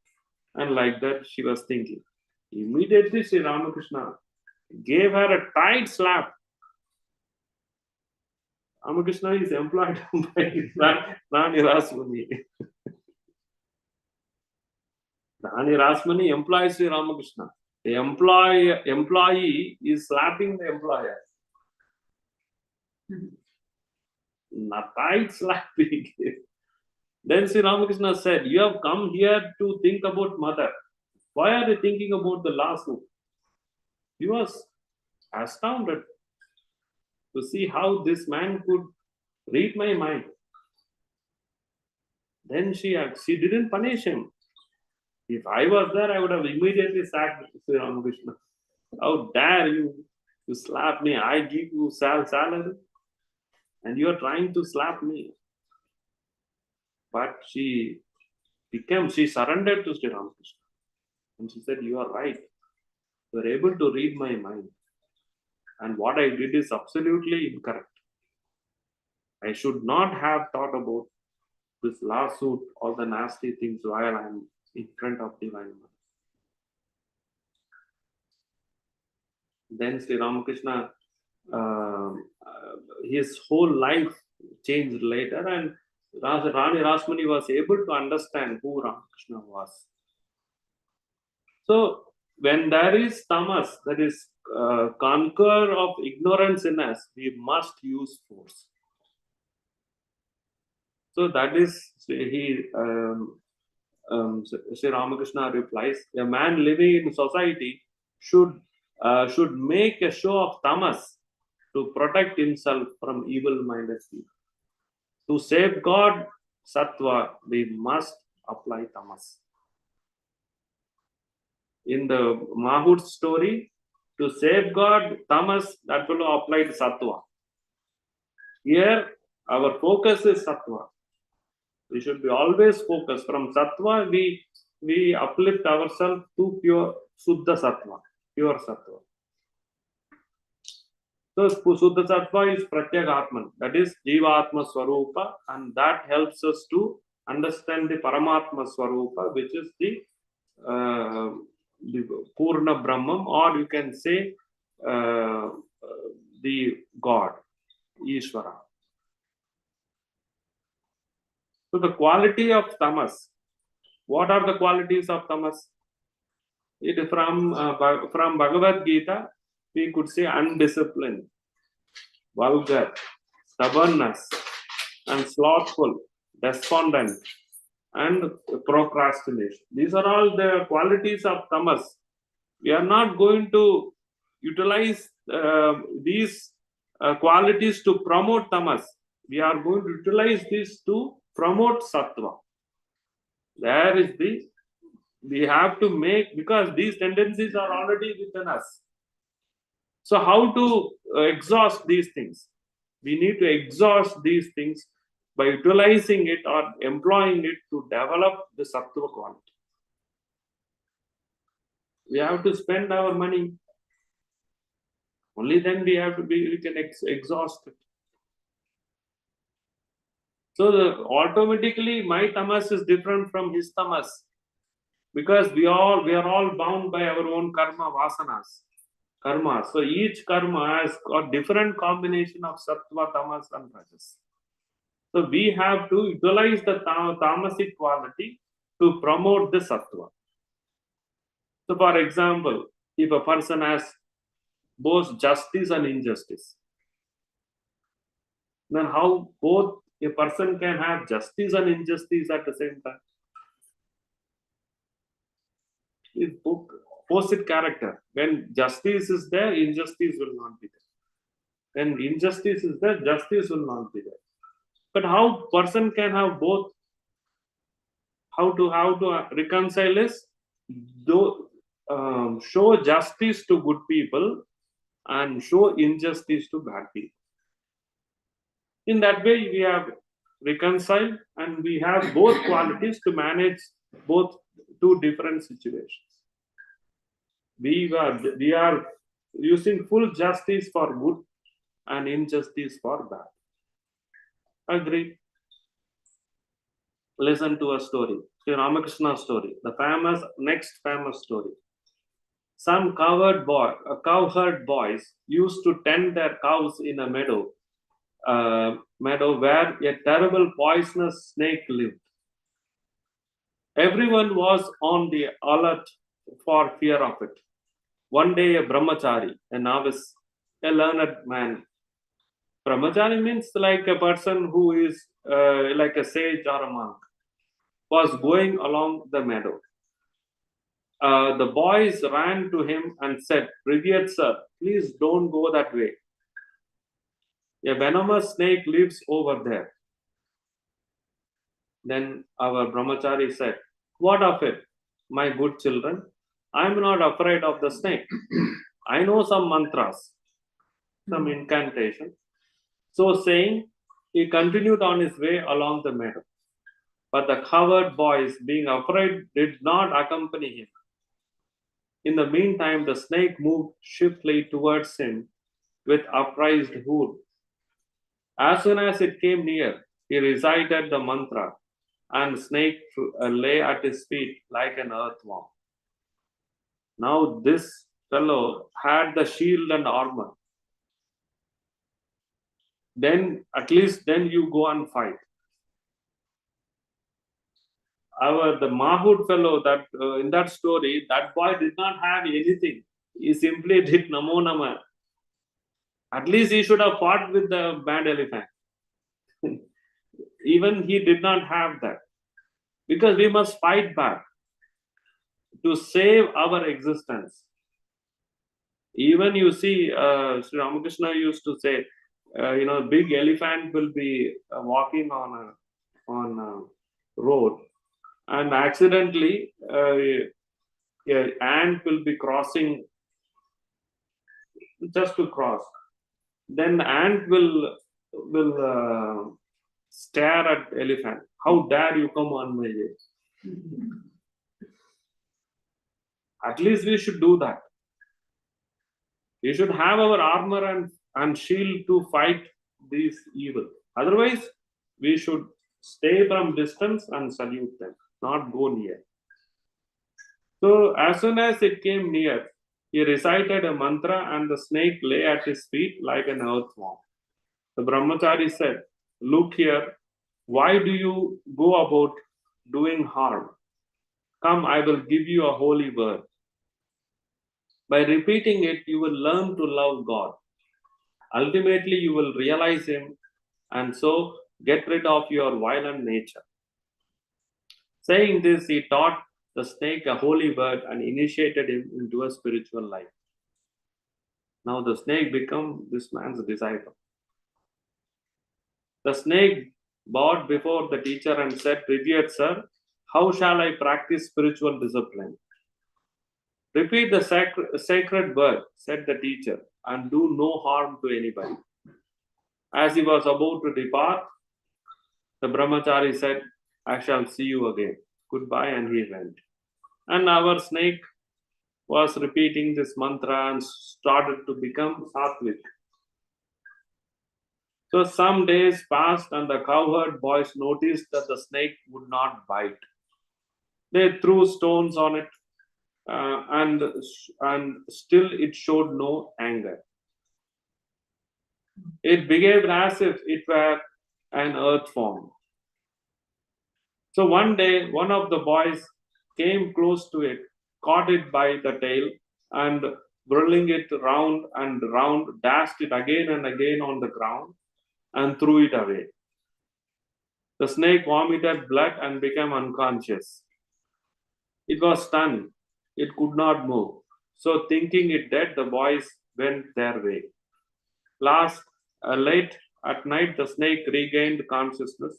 And like that, she was thinking. Immediately, Sri Ramakrishna gave her a tight slap. Ramakrishna is employed by Rani Rasmani. Rani Rasmani employs Sri Ramakrishna. The employee is slapping the employer. Not tight slapping. Then Sri Ramakrishna said, you have come here to think about mother. Why are you thinking about the lawsuit? He was astounded to see how this man could Read my mind. Then she didn't punish him. If I was there, I would have immediately sacked Sri Ramakrishna. How dare you? You slap me. I give you salary, and you are trying to slap me. But she surrendered to Sri Ramakrishna. And she said, you are right. You are able to read my mind. And what I did is absolutely incorrect. I should not have thought about this lawsuit or the nasty things while I am in front of Divine Mother. Then Sri Ramakrishna, his whole life changed later, and Rani Rasmani was able to understand who Ramakrishna was. So, when there is tamas, that is conquer of ignorance in us, we must use force. So that is Sri Ramakrishna replies: a man living in society should make a show of tamas to protect himself from evil-minded people. To safeguard sattva, we must apply tamas. In the Mahut story, to safeguard tamas, that fellow applied sattva. Here, our focus is sattva. We should be always focused. From sattva, we uplift ourselves to pure Suddha sattva, pure sattva. So Suddha sattva is Pratyagatman, that is Jivatma Swarupa, and that helps us to understand the Paramatma Swarupa, which is the Purna Brahman, or you can say the God, Ishvara. So the quality of tamas. What are the qualities of tamas? It from Bhagavad Gita, we could say undisciplined, vulgar, stubbornness, and slothful, despondent, and procrastination. These are all the qualities of tamas. We are not going to utilize these qualities to promote tamas. We are going to utilize this to promote sattva. There is we have to make, because these tendencies are already within us. So how to exhaust these things? We need to exhaust these things by utilizing it or employing it to develop the sattva quality. We have to spend our money. Only then we can exhaust it. So automatically my tamas is different from his tamas, because we are all bound by our own karma karma. So each karma has got different combination of sattva, tamas, and rajas. So we have to utilize the tamasic quality to promote the sattva. So for example, if a person has both justice and injustice, then how both a person can have justice and injustice at the same time? It's opposite character. When justice is there, injustice will not be there. When injustice is there, justice will not be there. But how person can have both? How to reconcile is show justice to good people and show injustice to bad people. In that way, we have reconciled and we have both qualities to manage both two different situations. We are using full justice for good and injustice for bad. Agree? Listen to a story, Sri Ramakrishna story, the next famous story. Some cowherd boys used to tend their cows in a meadow where a terrible poisonous snake lived. Everyone was on the alert for fear of it. One day, a brahmachari, a novice, a learned man. Brahmachari means like a person who is like a sage or a monk, was going along the meadow. The boys ran to him and said, "Revered sir, please don't go that way. A venomous snake lives over there. Then our brahmachari said, "What of it, my good children? I am not afraid of the snake. I know some mantras, some incantation." So saying, he continued on his way along the meadow. But the coward boys, being afraid, did not accompany him. In the meantime, the snake moved swiftly towards him with upraised hood. As soon as it came near, he recited the mantra, and the snake lay at his feet like an earthworm. Now, this fellow had the shield and armor. Then, at least, then you go and fight. The Mahood fellow that in that story, that boy did not have anything. He simply did Namo Nama. At least he should have fought with the bad elephant. Even he did not have that. Because we must fight back to save our existence. Even you see, Sri Ramakrishna used to say, big elephant will be walking on a road, and accidentally an ant will be crossing just to cross. Then the ant will stare at elephant. How dare you come on my way? At least we should do that. We should have our armor and shield to fight these evil. Otherwise, we should stay from distance and salute them, not go near. So as soon as it came near, he recited a mantra and the snake lay at his feet like an earthworm. The brahmachari said, "Look here, why do you go about doing harm? Come, I will give you a holy word. By repeating it, you will learn to love God. Ultimately, you will realize Him and so get rid of your violent nature." Saying this, he taught the snake a holy word and initiated him into a spiritual life. Now the snake became this man's disciple. The snake bowed before the teacher and said, "Revered sir, how shall I practice spiritual discipline?" "Repeat the sacred word," said the teacher, "and do no harm to anybody." As he was about to depart, the brahmachari said, "I shall see you again. Goodbye," and he went. And our snake was repeating this mantra and started to become sattvic. So some days passed, and the cowherd boys noticed that the snake would not bite. They threw stones on it, and still it showed no anger. It behaved as if it were an earth form. So one day, one of the boys came close to it, caught it by the tail, and whirling it round and round, dashed it again and again on the ground and threw it away. The snake vomited blood and became unconscious. It was stunned. It could not move. So, thinking it dead, the boys went their way. Late at night, the snake regained consciousness.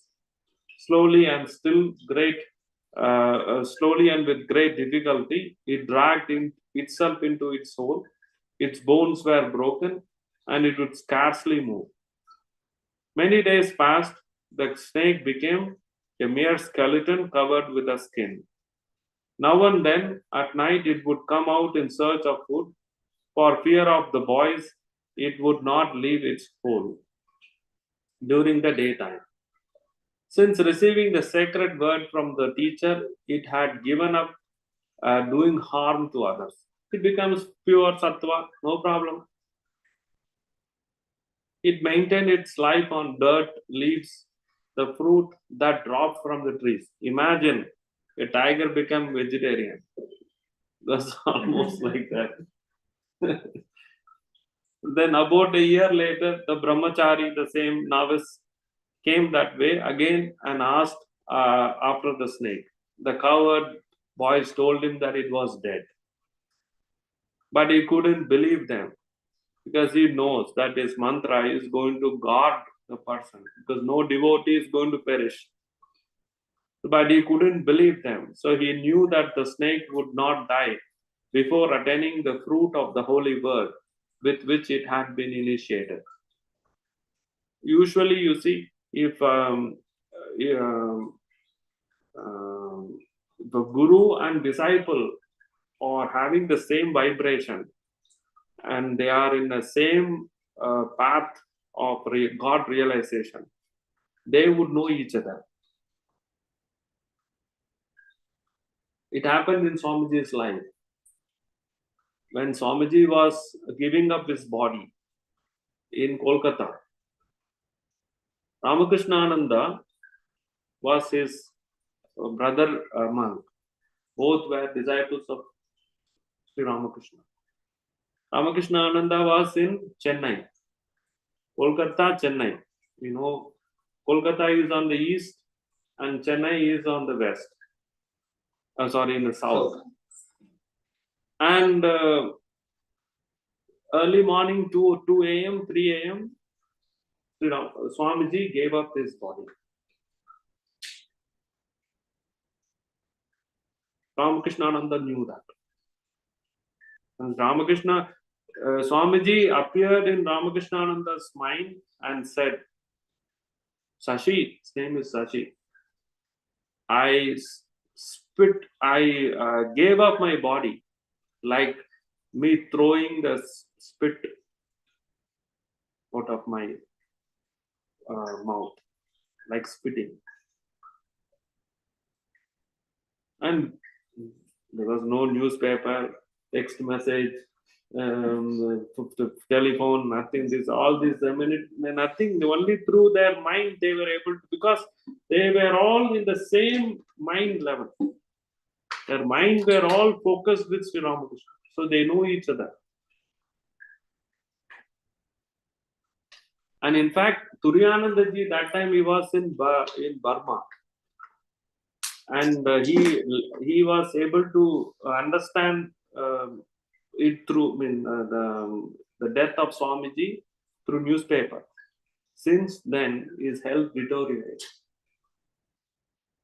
Slowly and slowly and with great difficulty, it dragged itself into its hole. Its bones were broken, and it would scarcely move. Many days passed. The snake became a mere skeleton covered with a skin. Now and then, at night, it would come out in search of food. For fear of the boys, it would not leave its hole during the daytime. Since receiving the sacred word from the teacher, it had given up doing harm to others. It becomes pure sattva, no problem. It maintained its life on dirt, leaves, the fruit that dropped from the trees. Imagine a tiger become vegetarian. That's almost like that. Then about a year later, the brahmachari, the same novice, came that way again and asked after the snake. The coward boys told him that it was dead. But he couldn't believe them. because he knows that his mantra is going to guard the person, because no devotee is going to perish. But he couldn't believe them. So he knew that the snake would not die before attaining the fruit of the holy word with which it had been initiated. Usually, you see, if the guru and disciple are having the same vibration and they are in the same path of God realization, they would know each other. It happened in Swamiji's life. When Swamiji was giving up his body in Kolkata, Ramakrishnananda was his brother monk. Both were disciples of Sri Ramakrishna. Ramakrishnananda was in Chennai. Kolkata, Chennai. You know, Kolkata is on the east and Chennai is on the west. In the south. And early morning, 2 a.m., 3 a.m., Swamiji gave up his body. Ramakrishnananda knew that. And Swamiji appeared in Ramakrishnananda's mind and said, Sashi, his name is Sashi, I gave up my body like me throwing the spit out of my mouth, like spitting. And there was no newspaper, text message, telephone, nothing. Nothing. Only through their mind they were able to, because they were all in the same mind level. Their mind were all focused with Sri Ramakrishna, so they know each other. And in fact, Turiyanandaji, that time he was in Burma, and he was able to understand it through the death of Swamiji through newspaper. Since then, his health deteriorated.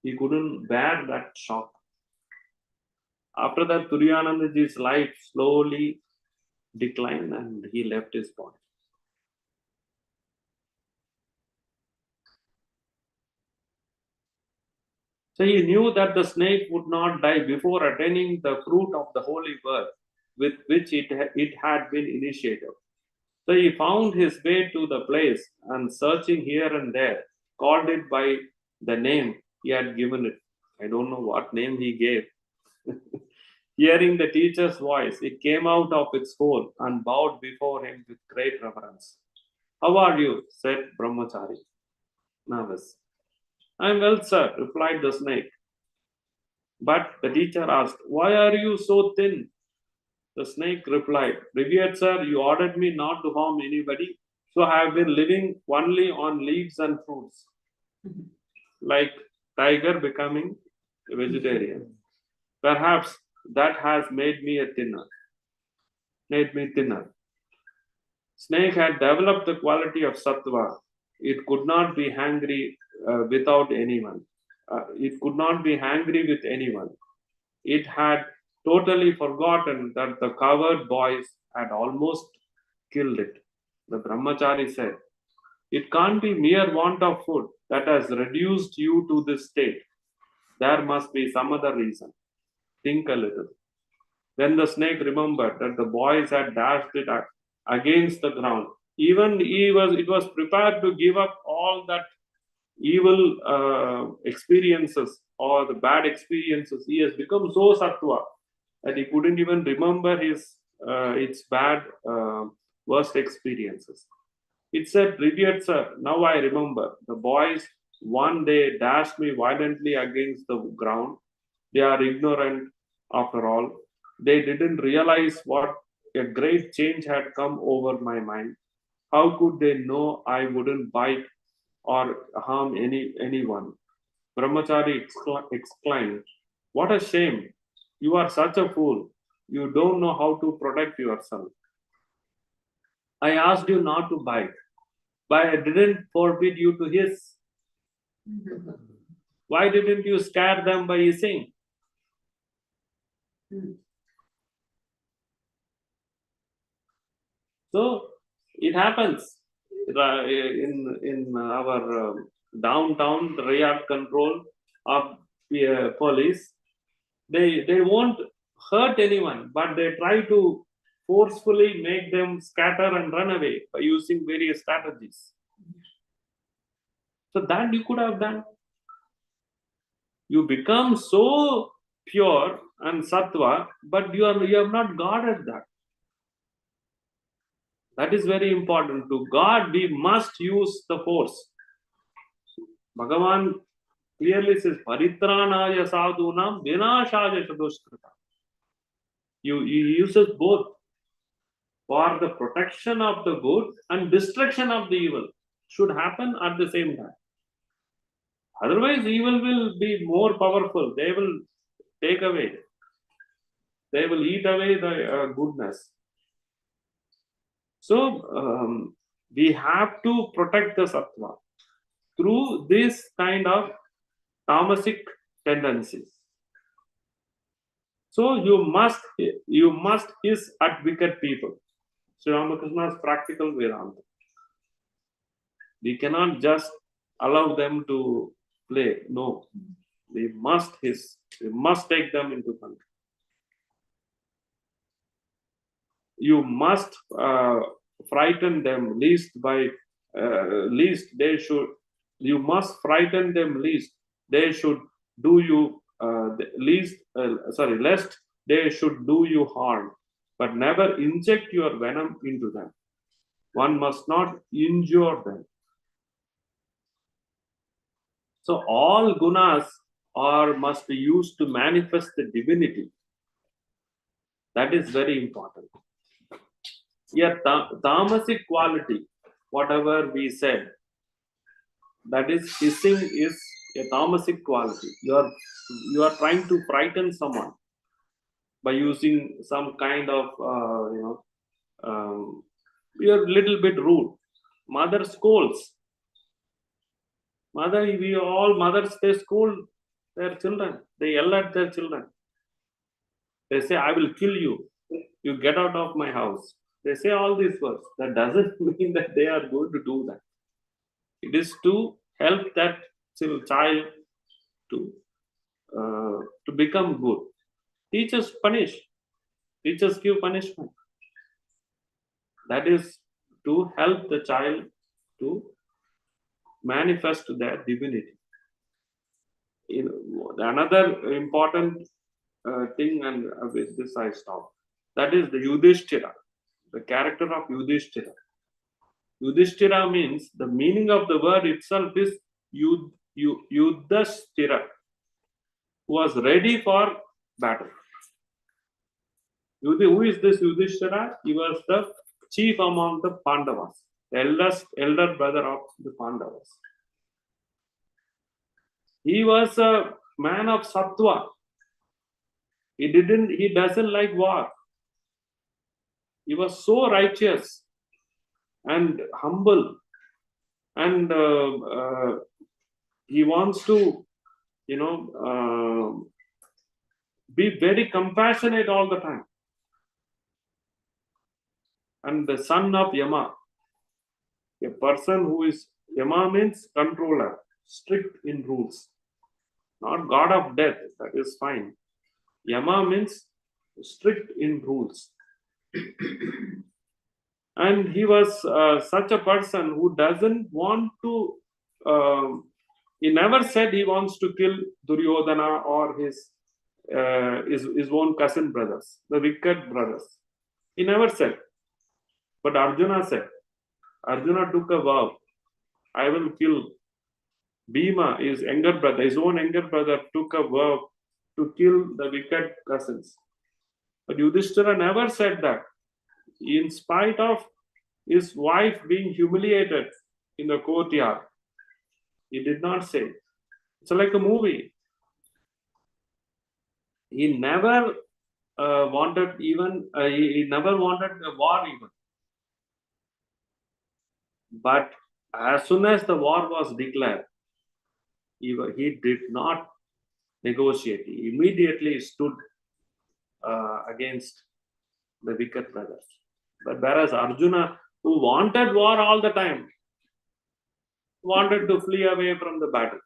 He couldn't bear that shock. After that, Turiyanandaji's life slowly declined and he left his body. So he knew that the snake would not die before attaining the fruit of the holy word with which it had been initiated. So he found his way to the place and searching here and there, called it by the name he had given it. I don't know what name he gave. Hearing the teacher's voice, it came out of its hole and bowed before him with great reverence. How are you? Said Brahmachari, nervous. I am well, sir, replied the snake. But the teacher asked, why are you so thin? The snake replied, revered sir, you ordered me not to harm anybody, so I have been living only on leaves and fruits. Like tiger becoming a vegetarian. Perhaps that has made me thinner. Snake had developed the quality of sattva. It could not be hungry without anyone. It could not be hungry with anyone. It had totally forgotten that the coward boys had almost killed it. The brahmachari said, it can't be mere want of food that has reduced you to this state. There must be some other reason. Think a little. Then the snake remembered that the boys had dashed it against the ground. Even it was prepared to give up all that evil experiences or the bad experiences. He has become so sattva that he couldn't even remember its bad worst experiences. It said, revered sir, now I remember. The boys one day dashed me violently against the ground. They are ignorant after all. They didn't realize what a great change had come over my mind. How could they know I wouldn't bite or harm anyone? Brahmachari exclaimed, what a shame! You are such a fool. You don't know how to protect yourself. I asked you not to bite, but I didn't forbid you to hiss. Why didn't you scare them by hissing? So it happens in our downtown riot control of police. They won't hurt anyone, but they try to forcefully make them scatter and run away by using various strategies. So that you could have done. You become so pure and sattva, but you have not guarded that. That is very important. To God, we must use the force. Bhagavan clearly says, Paritranaya sadhunam vinashaya saduskrita. He uses both for the protection of the good and destruction of the evil. Should happen at the same time. Otherwise, evil will be more powerful. They will take away. They will eat away the goodness. So we have to protect the sattva through this kind of tamasic tendencies. So you must hiss at wicked people. Sri Ramakrishna's practical Vedanta. We cannot just allow them to play. No, we must hiss. We must take them into control. You must frighten them least they should. You must frighten them least they should do you lest they should do you harm, but never inject your venom into them. One must not injure them. So all gunas must be used to manifest the divinity. That is very important. Here, tamasic quality, whatever we said, that is hissing is a tamasic quality. You are trying to frighten someone by using some kind of you're a little bit rude. Mother scolds. Mothers, they scold their children. They yell at their children. They say, I will kill you. You get out of my house. They say all these words. That doesn't mean that they are going to do that. It is to help that child to become good. Teachers punish. Teachers give punishment. That is to help the child to manifest their divinity. Another important thing, and with this I stop. That is the Yudhishthira, the character of Yudhishthira. Yudhishthira means, the meaning of the word itself is Yudhishthira, who was ready for battle. Who is this Yudhishthira? He was the chief among the Pandavas, the elder brother of the Pandavas. He was a man of sattva. He doesn't like war. He was so righteous and humble, and he wants to, be very compassionate all the time. And the son of Yama, a person who is, Yama means controller, strict in rules, not god of death. That is fine. Yama means strict in rules. And he was such a person who doesn't want to, he never said he wants to kill Duryodhana or his own cousin brothers, the wicked brothers. He never said. But Arjuna said. Arjuna took a vow. I will kill Bhima, his own younger brother took a vow to kill the wicked cousins. But Yudhishthira never said that. In spite of his wife being humiliated in the courtyard, he did not say. It's like a movie. He never wanted he never wanted a war even. But as soon as the war was declared, he did not negotiate. He immediately stood against the wicked brothers. But whereas Arjuna, who wanted war all the time, wanted to flee away from the battle.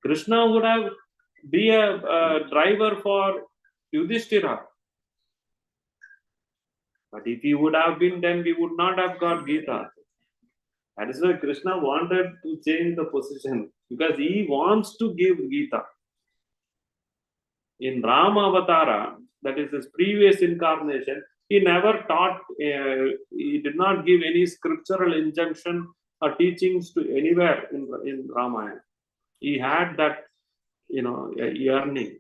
Krishna would have be a driver for Yudhishthira. But if he would have been, then we would not have got Gita. That is why Krishna wanted to change the position, because he wants to give Gita. In Rama Avatara, that is his previous incarnation, he never taught, he did not give any scriptural injunction or teachings to anywhere in Ramayana. He had that, yearning.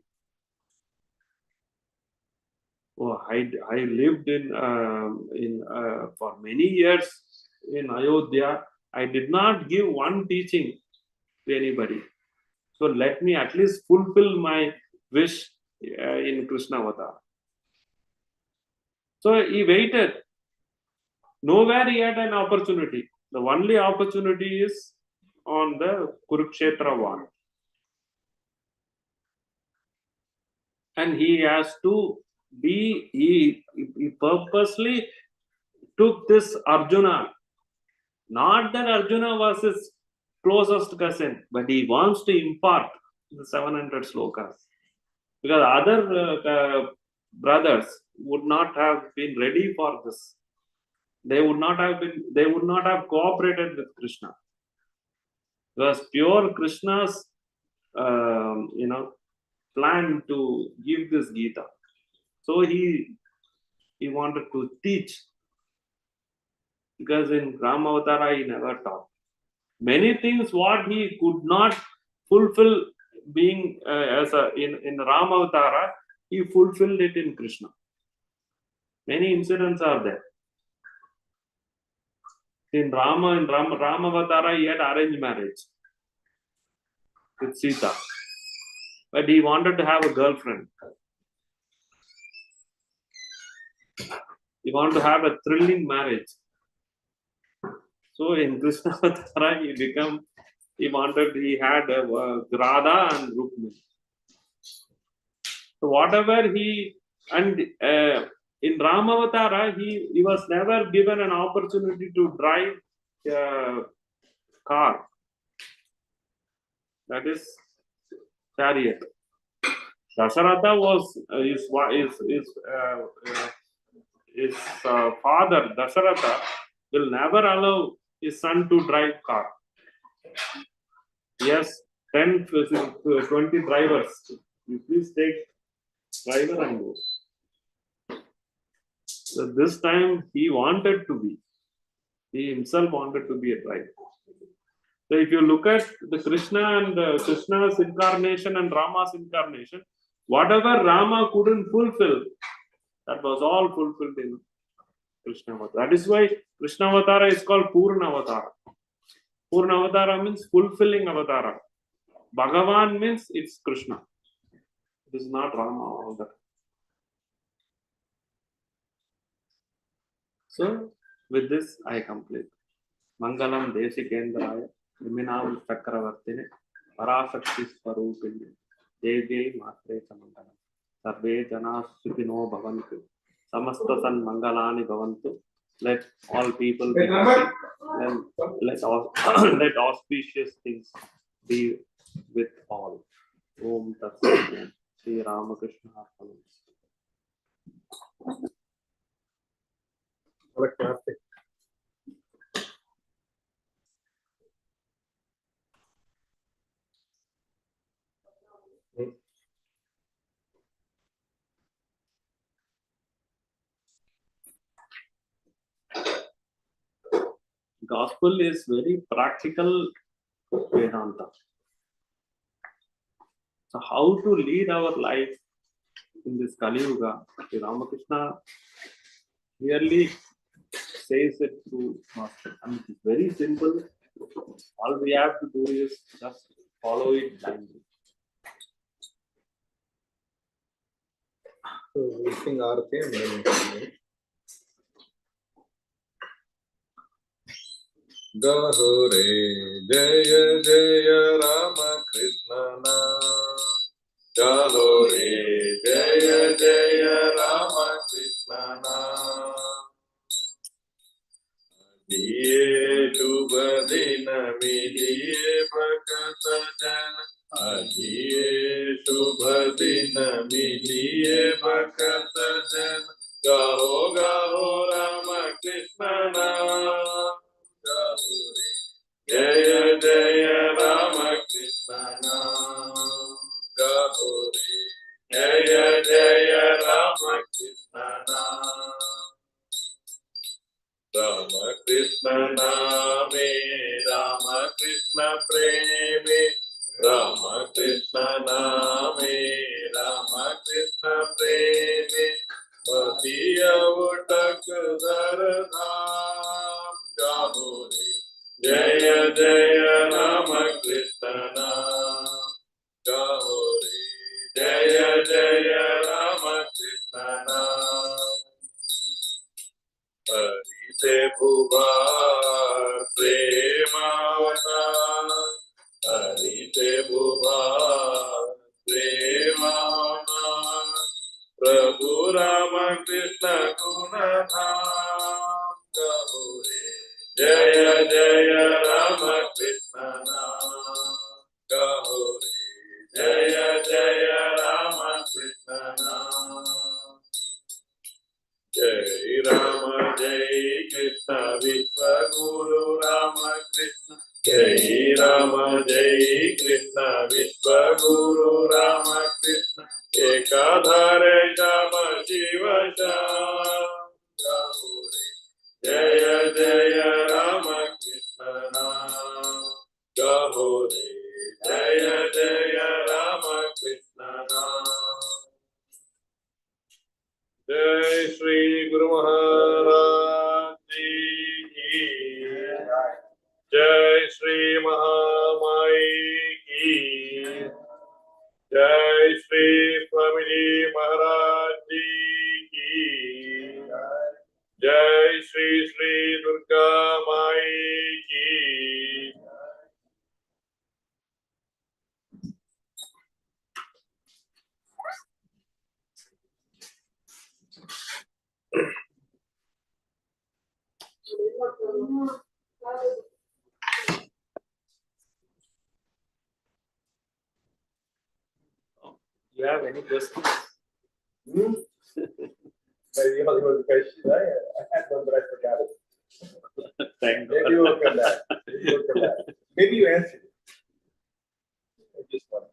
Oh, I lived in for many years in Ayodhya. I did not give one teaching to anybody. So let me at least fulfill my wish in Krishna Avatar. So he waited. Nowhere he had an opportunity. The only opportunity is on the Kurukshetra war. And he has to be, he purposely took this Arjuna. Not that Arjuna was his closest cousin, but he wants to impart the 700 slokas. Because other brothers would not have been ready for this. They would not have cooperated with Krishna. Because pure Krishna's, plan to give this Gita. So he wanted to teach. Because in Rama Avatara he never taught. Many things what he could not fulfill being in Rama Avatara, he fulfilled it in Krishna. Many incidents are there. In Rama Avatara, he had arranged marriage with Sita. But he wanted to have a girlfriend. He wanted to have a thrilling marriage. So in Krishna Avatara, he had Radha and Rukmini. So whatever in Rama Avatara, he was never given an opportunity to drive a car. That is chariot. Dasharatha was his father. Dasharatha will never allow his son to drive car. Yes, 10 to 20 drivers. You please take driver and go. So this time he himself wanted to be a driver. So if you look at the Krishna and Krishna's incarnation and Rama's incarnation, whatever Rama couldn't fulfill, that was all fulfilled in Krishna Avatara. That is why Krishna Avatara is called Purna Avatara. Purna Avatara means fulfilling Avatara. Bhagavan means it's Krishna. It is not Rama all that. So with this I complete. Mangalam Desikendraya, Viminam Chakravartine, Parashakti Swarupine, Devi Matre Samangalam. Sarve Janas Sukhino Bhavantu. Samastasan Mangalani Bhavantu. Let all people be happy. Then let auspicious things be with all. Om Tat Sat. Sri Ramakrishna Arpanam. Classic. Gospel is very practical Vedanta. So how to lead our life in this Kali Yuga? Sri Ramakrishna clearly says it through Gospel. And it's very simple. All we have to do is just follow it blindly. So we sing Aarti and then gaho re, Jaya Jaya Rama Krishna Nam. gaho re, Jaya Jaya Rama Krishna Nam. Diye शुभ दिन मिलिए भक्त जन, आजिए शुभ दिन मिलिए भक्त जन, गाहो गाहो राम कृष्ण नाम, गाहो रे जय जय राम कृष्ण नाम, गाहो रे जय जय राम कृष्ण नाम. राम कृष्ण नामे राम कृष्ण प्रेमे, राम कृष्ण नामे राम कृष्ण प्रेमे, मतिया उटक धर धाम, गाहो रे जय जय राम कृष्ण नाम, गाहो रे जय जय राम कृष्ण नाम. हरि से भुवार प्रेमावतार, हरि से भुवार प्रेमावतार, प्रभु राम कृष्ण गुण धाम, गाहो रे जय जय राम कृष्ण नाम, गाहो रे जय जय राम कृष्ण नाम. जय राम जय कृष्ण विश्व गुरु राम कृष्ण, जय राम जय कृष्ण विश्व गुरु राम कृष्ण, एकाधार श्याम शिव श्याम, गाहो रे जय जय राम कृष्ण नाम, गाहो रे जय जय राम कृष्ण नाम. जय श्री गुरु महाराज जी की, जय श्री महामाई की, जय श्री स्वामीजी महाराज जी की, जय श्री श्री दुर्गा माई की. You have any questions? Maybe the Hollywood question. I had one, but I forgot it. Thank Maybe God. we'll come back. Maybe we'll come back. Maybe you answered it. I just one.